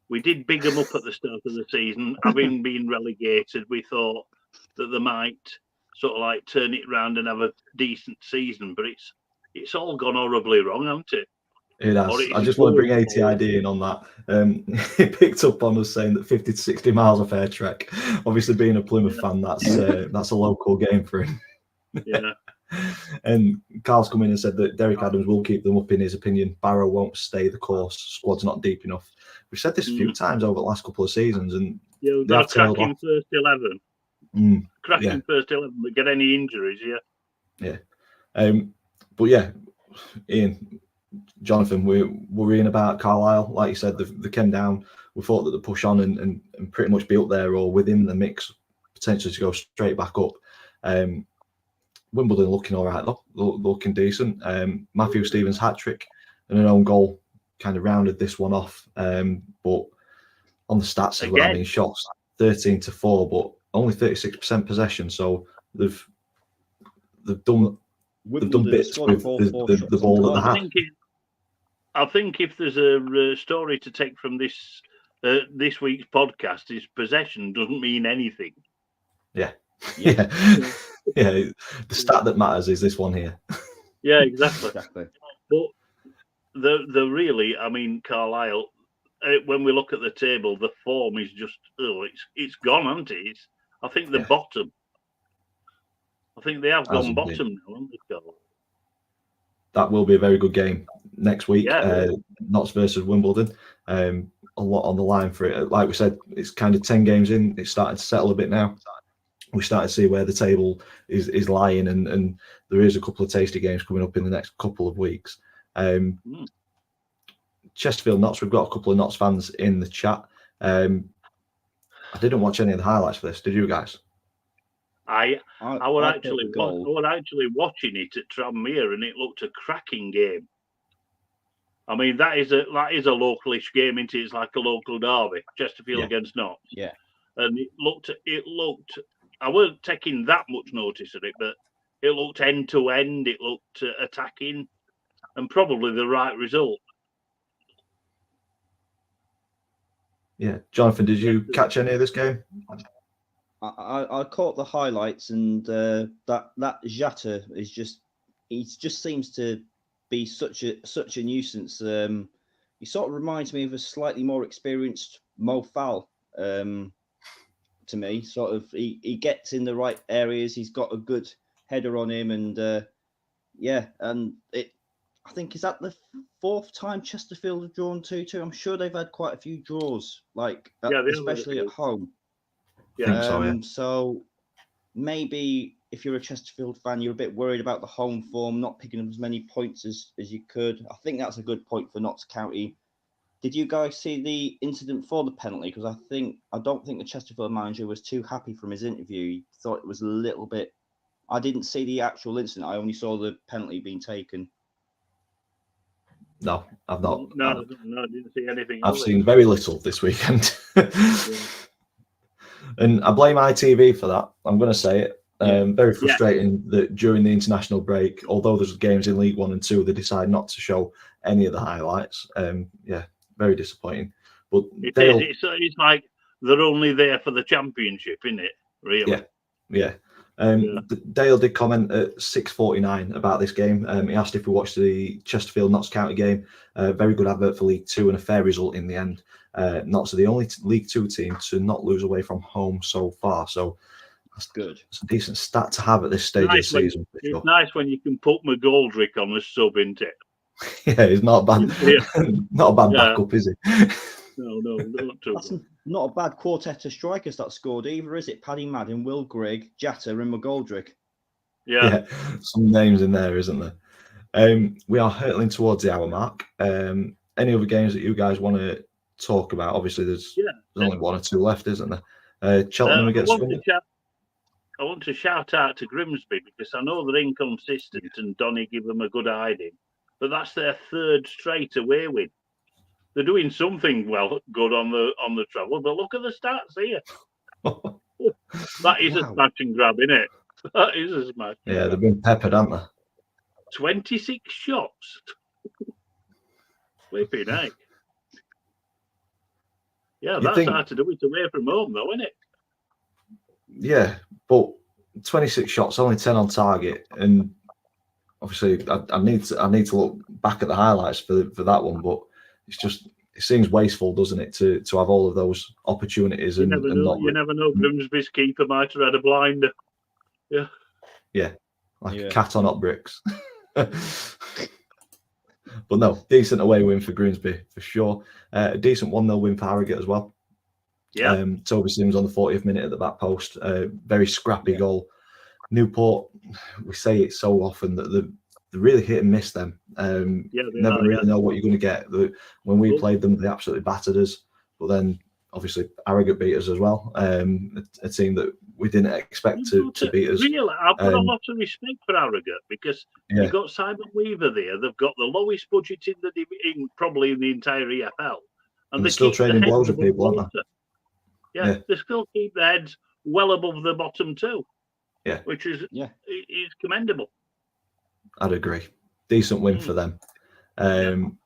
Speaker 2: we did big them up at the start of the season. Having been relegated, we thought that they might sort of like turn it around and have a decent season, but it's all gone horribly wrong, hasn't it?
Speaker 1: It has. I just want to bring ATID in on that. He picked up on us saying that 50 to 60 miles a fair trek. Obviously, being a Plymouth fan, that's a local game for him.
Speaker 2: Yeah.
Speaker 1: And Carl's come in and said that Derek Adams will keep them up in his opinion. Barrow won't stay the course. Squad's not deep enough. We've said this a few times over the last couple of seasons, and
Speaker 2: they're cracking first 11. Cracking first 11, but get any injuries?
Speaker 1: Yeah. But yeah, Ian, Jonathan, we're worrying about Carlisle. Like you said, they came down. We thought that the push on and pretty much be up there or within the mix, potentially to go straight back up. Wimbledon looking all right though, looking decent. Matthew Stevens hat-trick and an own goal kind of rounded this one off. But on the stats as well, I mean, shots 13-4, but only 36% possession. So they've done bits with the ball that they have.
Speaker 2: I think if there's a story to take from this week's podcast, is possession doesn't mean anything.
Speaker 1: Yeah. The stat that matters is this one here.
Speaker 2: Yeah, exactly. But the really, I mean, Carlisle, when we look at the table, the form is just it's gone, hasn't it? I think the bottom. I think they have gone bottom now, haven't they, Carlisle?
Speaker 1: That will be a very good game next week. Notts versus Wimbledon. A lot on the line for it. Like we said, it's kind of 10 games in. It's starting to settle a bit now. We start to see where the table is lying, and there is a couple of tasty games coming up in the next couple of weeks. Chesterfield Notts, we've got a couple of Notts fans in the chat. I didn't watch any of the highlights for this. Did you guys?
Speaker 2: I was actually watching it at Tranmere, and it looked a cracking game. I mean, that is a localish game, isn't it? It's like a local derby, Chesterfield against Notts.
Speaker 6: Yeah.
Speaker 2: And it looked. I weren't taking that much notice of it, but it looked end to end. It looked attacking, and probably the right result.
Speaker 1: Yeah, Jonathan, did you catch any of this game?
Speaker 6: I caught the highlights, and that Jata is just seems to be such a nuisance. He sort of reminds me of a slightly more experienced Mo Fall. To me, sort of he gets in the right areas. He's got a good header on him, and I think is that the fourth time Chesterfield have drawn 2-2. I'm sure they've had quite a few draws, especially at home.
Speaker 1: Yeah. I think so, yeah.
Speaker 6: So maybe if you're a Chesterfield fan, you're a bit worried about the home form, not picking up as many points as you could. I think that's a good point for Notts County. Did you guys see the incident for the penalty? Because I don't think the Chesterfield manager was too happy from his interview. He thought it was a little bit. I didn't see the actual incident. I only saw the penalty being taken.
Speaker 1: No, I've not.
Speaker 2: No, I didn't see anything.
Speaker 1: I've seen very little this weekend. And I blame ITV for that. I'm going to say it. Very frustrating that during the international break, although there's games in League 1 and 2, they decide not to show any of the highlights. Very disappointing. But
Speaker 2: it's like they're only there for the championship, isn't it? Really?
Speaker 1: Yeah. Dale did comment at 6:49 about this game. He asked if we watched the Chesterfield Notts County game. Very good advert for League 2 and a fair result in the end. Notts are the only League 2 team to not lose away from home so far. So
Speaker 6: that's good.
Speaker 1: It's a decent stat to have at this stage of the season.
Speaker 2: It's nice when you can put McGoldrick on the sub, isn't it?
Speaker 1: Yeah, he's not bad. Not a bad backup, is he?
Speaker 2: No,
Speaker 6: that's not a bad quartet of strikers that scored either, is it? Paddy Madden, Will Grigg, Jata, and McGoldrick.
Speaker 2: Yeah,
Speaker 1: some names in there, isn't there? We are hurtling towards the hour mark. Any other games that you guys want to talk about? Obviously, there's only one or two left, isn't there? Cheltenham against Swindon.
Speaker 2: I want to shout out to Grimsby because I know they're inconsistent and Donny give them a good hiding, but that's their third straight away win. They're doing something good on the travel, but look at the stats here. That is a smash and grab, isn't it? That is a smash.
Speaker 1: Yeah, they've been peppered, haven't they?
Speaker 2: 26 shots. Flipping heck. Yeah, that's hard to do it away from home, though, isn't it?
Speaker 1: Yeah, but 26 shots, only 10 on target, and obviously I need to look back at the highlights for that one, but it seems wasteful, doesn't it, to have all of those opportunities
Speaker 2: you never know. Grimsby's keeper might have had a blinder. Yeah,
Speaker 1: like a cat on hot bricks. But no, decent away win for Grimsby for sure. A decent 1-0 win for Harrogate as well.
Speaker 2: Yeah,
Speaker 1: Toby Sims on the 40th minute at the back post. Very scrappy goal. Newport, we say it so often that they really hit and miss them. Never really know what you're going to get. When we played them, they absolutely battered us. But then, obviously, Harrogate beat us as well. A team that we didn't expect to beat us.
Speaker 2: Really, I've got a lot of respect for Harrogate because you've got Simon Weaver there. They've got the lowest budget probably in the entire EFL. And
Speaker 1: they're still trading blows with people, aren't they?
Speaker 2: Yeah, they still keep their heads well above the bottom two.
Speaker 1: Yeah.
Speaker 2: Which is commendable.
Speaker 1: I'd agree. Decent win for them.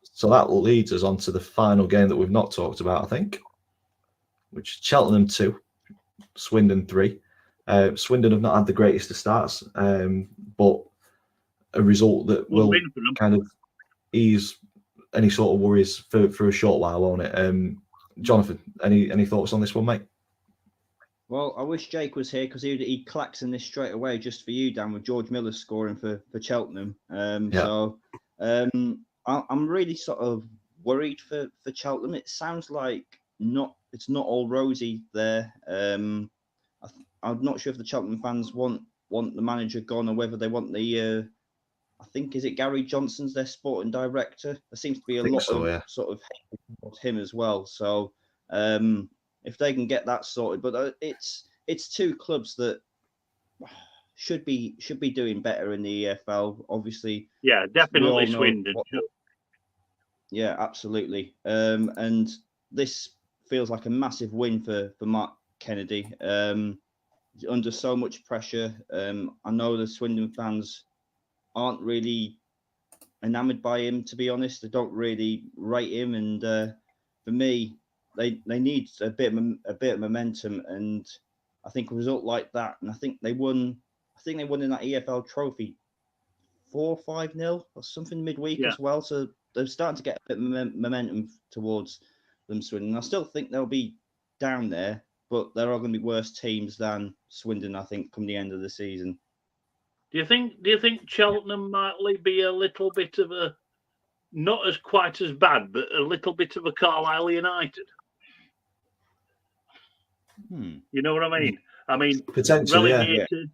Speaker 1: So that leads us on to the final game that we've not talked about, I think, which is Cheltenham 2, Swindon 3. Swindon have not had the greatest of starts, but a result that will kind of ease any sort of worries for a short while, won't it? Jonathan, any thoughts on this one, mate?
Speaker 6: Well, I wish Jake was here because he'd klaxon this straight away just for you, Dan, with George Miller scoring for Cheltenham. So I'm really sort of worried for Cheltenham. It sounds like it's not all rosy there. I'm not sure if the Cheltenham fans want the manager gone or whether they want the I think, is it Gary Johnson's their sporting director? There seems to be a lot of sort of hate towards him as well. So if they can get that sorted, but it's two clubs that should be doing better in the EFL. Obviously,
Speaker 2: yeah, definitely Swindon.
Speaker 6: Yeah, absolutely. And this feels like a massive win for Mark Kennedy. Under so much pressure, I know the Swindon fans aren't really enamoured by him, to be honest. They don't really rate him, and for me, they need a bit of momentum, and I think a result like that, and I think they won in that EFL Trophy 4-5-0 or something midweek as well. So they're starting to get a bit of momentum towards them, Swindon. I still think they'll be down there, but there are going to be worse teams than Swindon, I think, come the end of the season.
Speaker 2: Do you think Cheltenham might be a little bit of a, not as quite as bad, but a little bit of a Carlisle United? You know what I mean? I mean,
Speaker 1: potentially,
Speaker 2: relegated,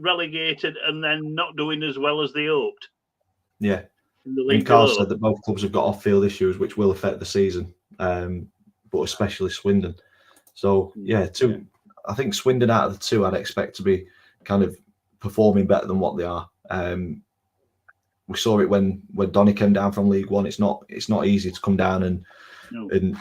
Speaker 2: relegated, and then not doing as well as they hoped.
Speaker 1: Yeah.
Speaker 2: And
Speaker 1: Carl said that both clubs have got off-field issues, which will affect the season, but especially Swindon. So I think Swindon out of the two, I'd expect to be kind of performing better than what they are. We saw it when Donny came down from League One. It's not easy to come down and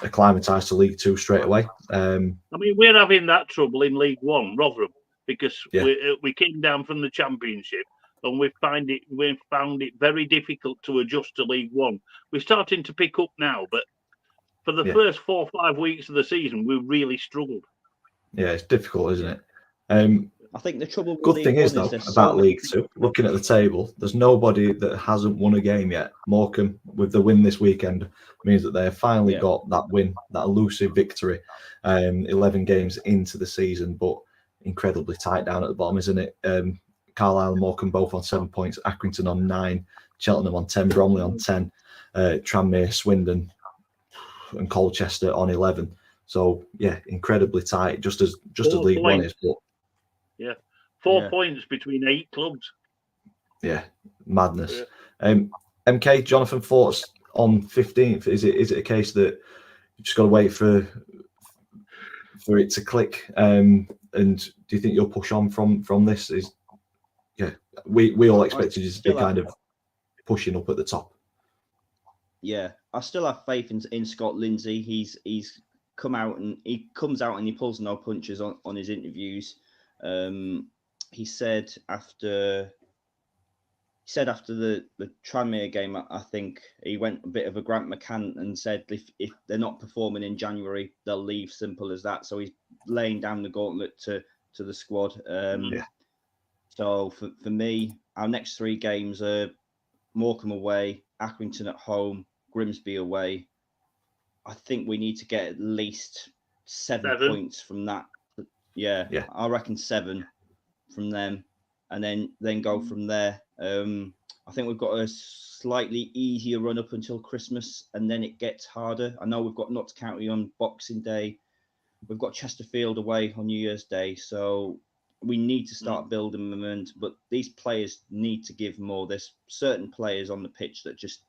Speaker 1: acclimatise to League Two straight away. I
Speaker 2: mean, we're having that trouble in League One, Rotherham, because we came down from the Championship, and we found it very difficult to adjust to League One. We're starting to pick up now, but for the first 4 or 5 weeks of the season, we really struggled. Yeah,
Speaker 1: it's difficult, isn't it?
Speaker 6: I think the trouble.
Speaker 1: Good thing is though about League Two, looking at the table, there's nobody that hasn't won a game yet. Morecambe, with the win this weekend, means that they have finally got that win, that elusive victory. 11 games into the season, but incredibly tight down at the bottom, isn't it? Carlisle and Morecambe both on 7 points, Accrington on 9, Cheltenham on 10, Bromley on 10, Tranmere, Swindon, and Colchester on 11. So incredibly tight, just as League One is. But
Speaker 2: 4 points between 8 clubs.
Speaker 1: Yeah, madness. MK, Jonathan, thoughts on 15th? Is it a case that you just got to wait for it to click? And do you think you'll push on from this? We all expected you to be kind of pushing up at the top.
Speaker 6: Yeah, I still have faith in Scott Lindsay. He's come out and he comes out and he pulls no punches on his interviews. He said after the Tranmere game, I think he went a bit of a Grant McCann and said if they're not performing in January, they'll leave. Simple as that. So he's laying down the gauntlet to the squad. So for me, our next 3 games are Morecambe away, Accrington at home, Grimsby away. I think we need to get at least 7 points from that. Yeah, I reckon 7 from them, and then go from there. I think we've got a slightly easier run up until Christmas, and then it gets harder. I know we've got Notts County on Boxing Day. We've got Chesterfield away on New Year's Day. So we need to start building momentum, but these players need to give more. There's certain players on the pitch that just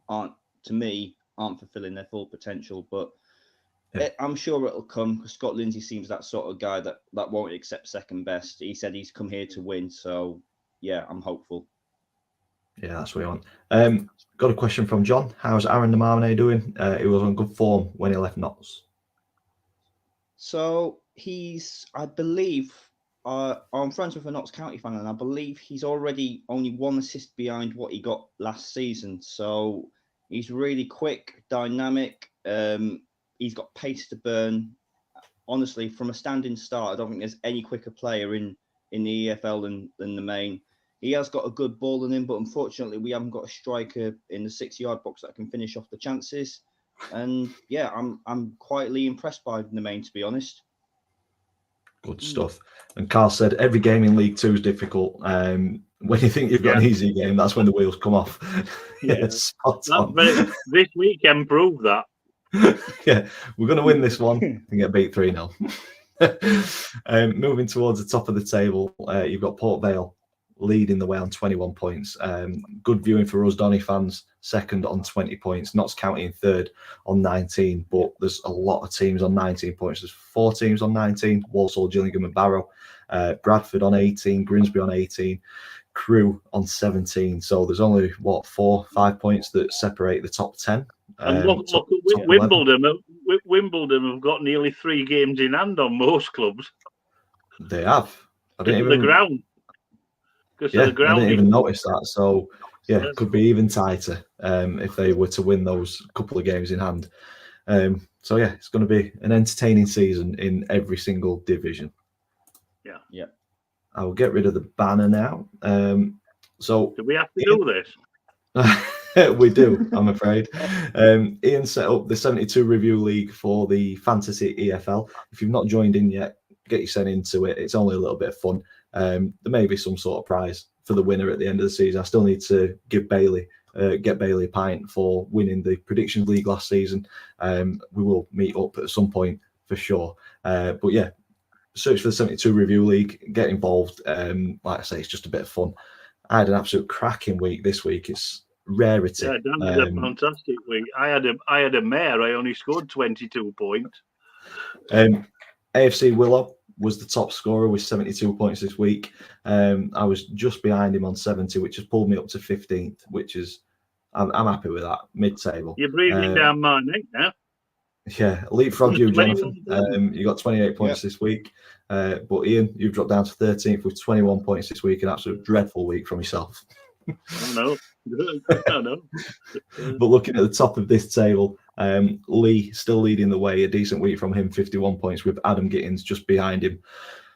Speaker 6: aren't fulfilling their full potential, but I'm sure it'll come, because Scott Lindsay seems that sort of guy that won't accept second best. He said he's come here to win, so I'm hopeful.
Speaker 1: Yeah, that's what we want. Got a question from John. How's Aaron de Marminet doing? He was on good form when he left Notts.
Speaker 6: So I believe, I'm friends with a Notts County fan, and I believe he's already only 1 assist behind what he got last season. So he's really quick, dynamic. He's got pace to burn. Honestly, from a standing start, I don't think there's any quicker player in the EFL than the main. He has got a good ball in him, but unfortunately, we haven't got a striker in the 6-yard box that can finish off the chances. And I'm quietly impressed by the main, to be honest.
Speaker 1: Good stuff. And Carl said every game in League Two is difficult. When you think you've got an easy game, that's when the wheels come off. Spot on.
Speaker 2: This weekend proved that.
Speaker 1: We're going to win this one and get beat 3-0. Moving towards the top of the table, you've got Port Vale leading the way on 21 points. Good viewing for us Donny fans, second on 20 points. Notts County in third on 19, but there's a lot of teams on 19 points. There's 4 teams on 19, Walsall, Gillingham and Barrow. Bradford on 18, Grimsby on 18, Crewe on 17. So there's only, 4 or 5 points that separate the top 10.
Speaker 2: And look at Wimbledon. Wimbledon have got nearly 3 games in hand on most clubs.
Speaker 1: They have.
Speaker 2: I didn't even
Speaker 1: notice that. So it could be even tighter if they were to win those couple of games in hand. So yeah, it's going to be an entertaining season in every single division.
Speaker 2: Yeah.
Speaker 1: I will get rid of the banner now. So
Speaker 2: do we have to do
Speaker 1: this? We do, I'm afraid. Ian set up the 72 Review League for the Fantasy EFL. If you've not joined in yet, get you sent into it. It's only a little bit of fun. There may be some sort of prize for the winner at the end of the season. I still need to give Bailey, get Bailey a pint for winning the Predictions League last season. We will meet up at some point for sure. But yeah, search for the 72 Review League, get involved. Like I say, it's just a bit of fun. I had an absolute cracking week this week. It's rarity.
Speaker 2: Yeah, Dan had a fantastic week. I had a mare. I only scored 22 points.
Speaker 1: AFC Willow was the top scorer with 72 points this week. I was just behind him on 70, which has pulled me up to 15th, which is I'm happy with that, mid-table.
Speaker 2: You're breathing down my neck now.
Speaker 1: Yeah, leapfrog you, Jonathan. You got 28 points this week. But Ian, you've dropped down to 13th with 21 points this week. An absolute dreadful week from yourself.
Speaker 2: I know.
Speaker 1: But looking at the top of this table, Lee still leading the way. A decent week from him, 51 points, with Adam Gittins just behind him,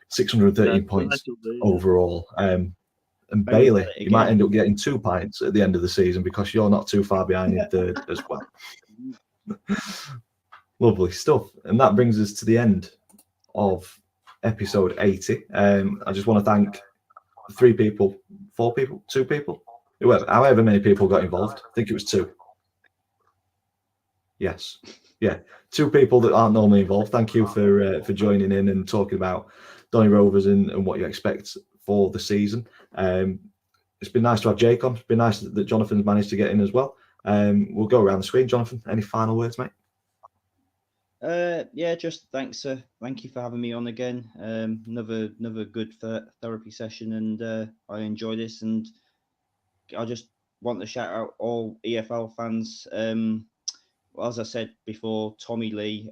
Speaker 1: 613 points overall. And Bailey, you might end up getting 2 pints at the end of the season because you're not too far behind in third as well. Lovely stuff. And that brings us to the end of episode 80. I just want to thank 3 people, 4 people, 2 people, however many people got involved. I think it was 2. Yes. Yeah. 2 people that aren't normally involved. Thank you for joining in and talking about Donny Rovers and what you expect for the season. It's been nice to have Jake on. It's been nice that Jonathan's managed to get in as well. We'll go around the screen. Jonathan, any final words, mate?
Speaker 6: Yeah, just thanks. Thank you for having me on again. Another good therapy session, and I enjoy this. And I just want to shout out all EFL fans. As I said before, Tommy Lee,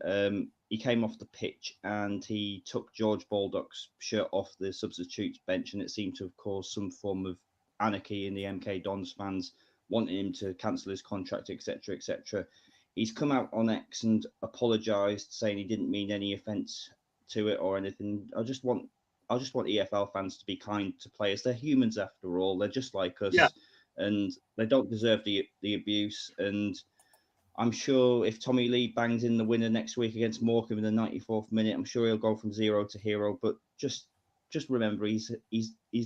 Speaker 6: he came off the pitch and he took George Baldock's shirt off the substitutes bench, and it seemed to have caused some form of anarchy in the MK Dons fans, wanting him to cancel his contract, etc., etc. He's come out on X and apologised, saying he didn't mean any offence to it or anything. I just want EFL fans to be kind to players. They're humans after all. They're just like us, and they don't deserve the abuse. And I'm sure if Tommy Lee bangs in the winner next week against Morecambe in the 94th minute, I'm sure he'll go from 0 to hero. But just remember, he's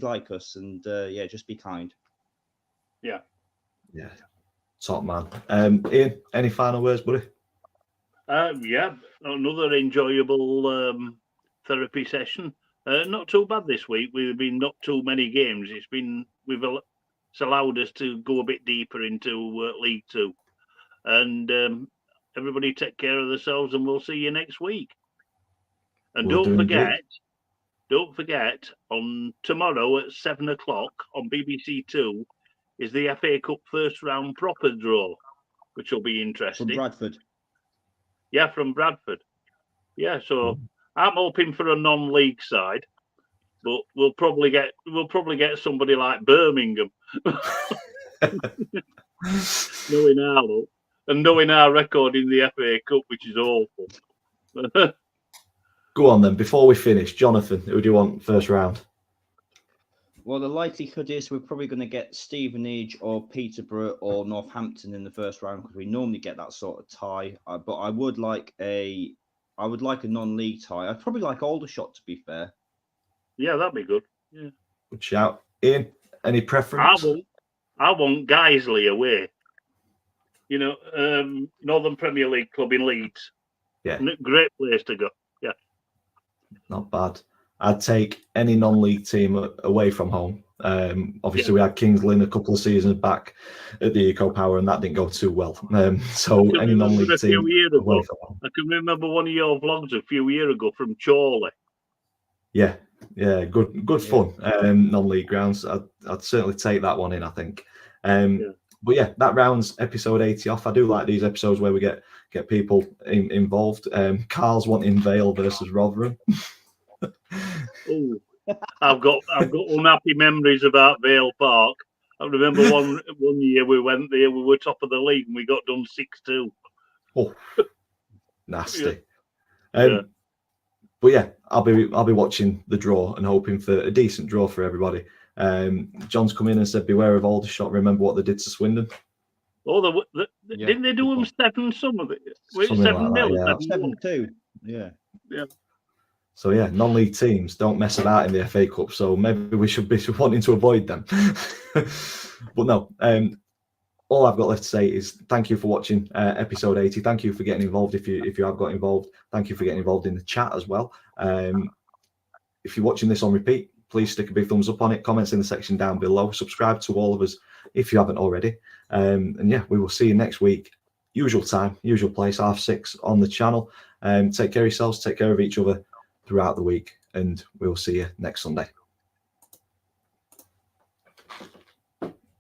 Speaker 6: like us, and just be kind.
Speaker 2: Yeah.
Speaker 1: Top man. Ian, any final words, buddy?
Speaker 2: Yeah, another enjoyable therapy session. Not too bad this week. We've been not too many games. It's allowed us to go a bit deeper into League Two. And everybody take care of themselves, and we'll see you next week. And don't forget, on tomorrow at 7:00 on BBC Two is the FA Cup first round proper draw, which will be interesting.
Speaker 6: From Bradford.
Speaker 2: Yeah, from Bradford. Yeah, so I'm hoping for a non-league side, but we'll probably get somebody like Birmingham. Knowing our luck and knowing our record in the FA Cup, which is awful.
Speaker 1: Go on then. Before we finish, Jonathan, who do you want first round?
Speaker 6: Well, the likelihood is we're probably going to get Stevenage or Peterborough or Northampton in the first round, because we normally get that sort of tie. But I would like a non-league tie. I'd probably like Aldershot, to be fair.
Speaker 2: Yeah, that'd be good. Yeah.
Speaker 1: Good shout. Ian, any preference?
Speaker 2: I want Guiseley away. You know, Northern Premier League club in Leeds.
Speaker 1: Yeah.
Speaker 2: Great place to go. Yeah.
Speaker 1: Not bad. I'd take any non-league team away from home. Obviously, we had Kings Lynn a couple of seasons back at the Eco Power, and that didn't go too well. So any non-league team away from home.
Speaker 2: I can remember one of your vlogs a few years ago from Chorley.
Speaker 1: Yeah, good fun. Non-league grounds. I'd certainly take that one in, I think. But yeah, that rounds episode 80 off. I do like these episodes where we get people involved. Carl's wanting Vale versus Rotherham.
Speaker 2: Oh, I've got unhappy memories about Vale Park. I remember one year we went there. We were top of the league and we got done 6-2.
Speaker 1: Oh, nasty.
Speaker 2: Yeah.
Speaker 1: But yeah, I'll be watching the draw and hoping for a decent draw for everybody. John's come in and said, beware of Aldershot. Remember what they did to Swindon?
Speaker 2: Oh, didn't they do them 7 some of it? Was it
Speaker 1: Something
Speaker 2: 7-0?
Speaker 1: like that,
Speaker 6: 7-2. Yeah.
Speaker 2: Yeah.
Speaker 1: So yeah, non-league teams don't mess about in the FA Cup. So maybe we should be wanting to avoid them. But no, all I've got left to say is thank you for watching episode 80. Thank you for getting involved if you have got involved. Thank you for getting involved in the chat as well. If you're watching this on repeat, please stick a big thumbs up on it. Comments in the section down below. Subscribe to all of us if you haven't already. And yeah, we will see you next week. Usual time, usual place, 6:30 on the channel. Take care of yourselves. Take care of each other throughout the week, and we'll see you next Sunday.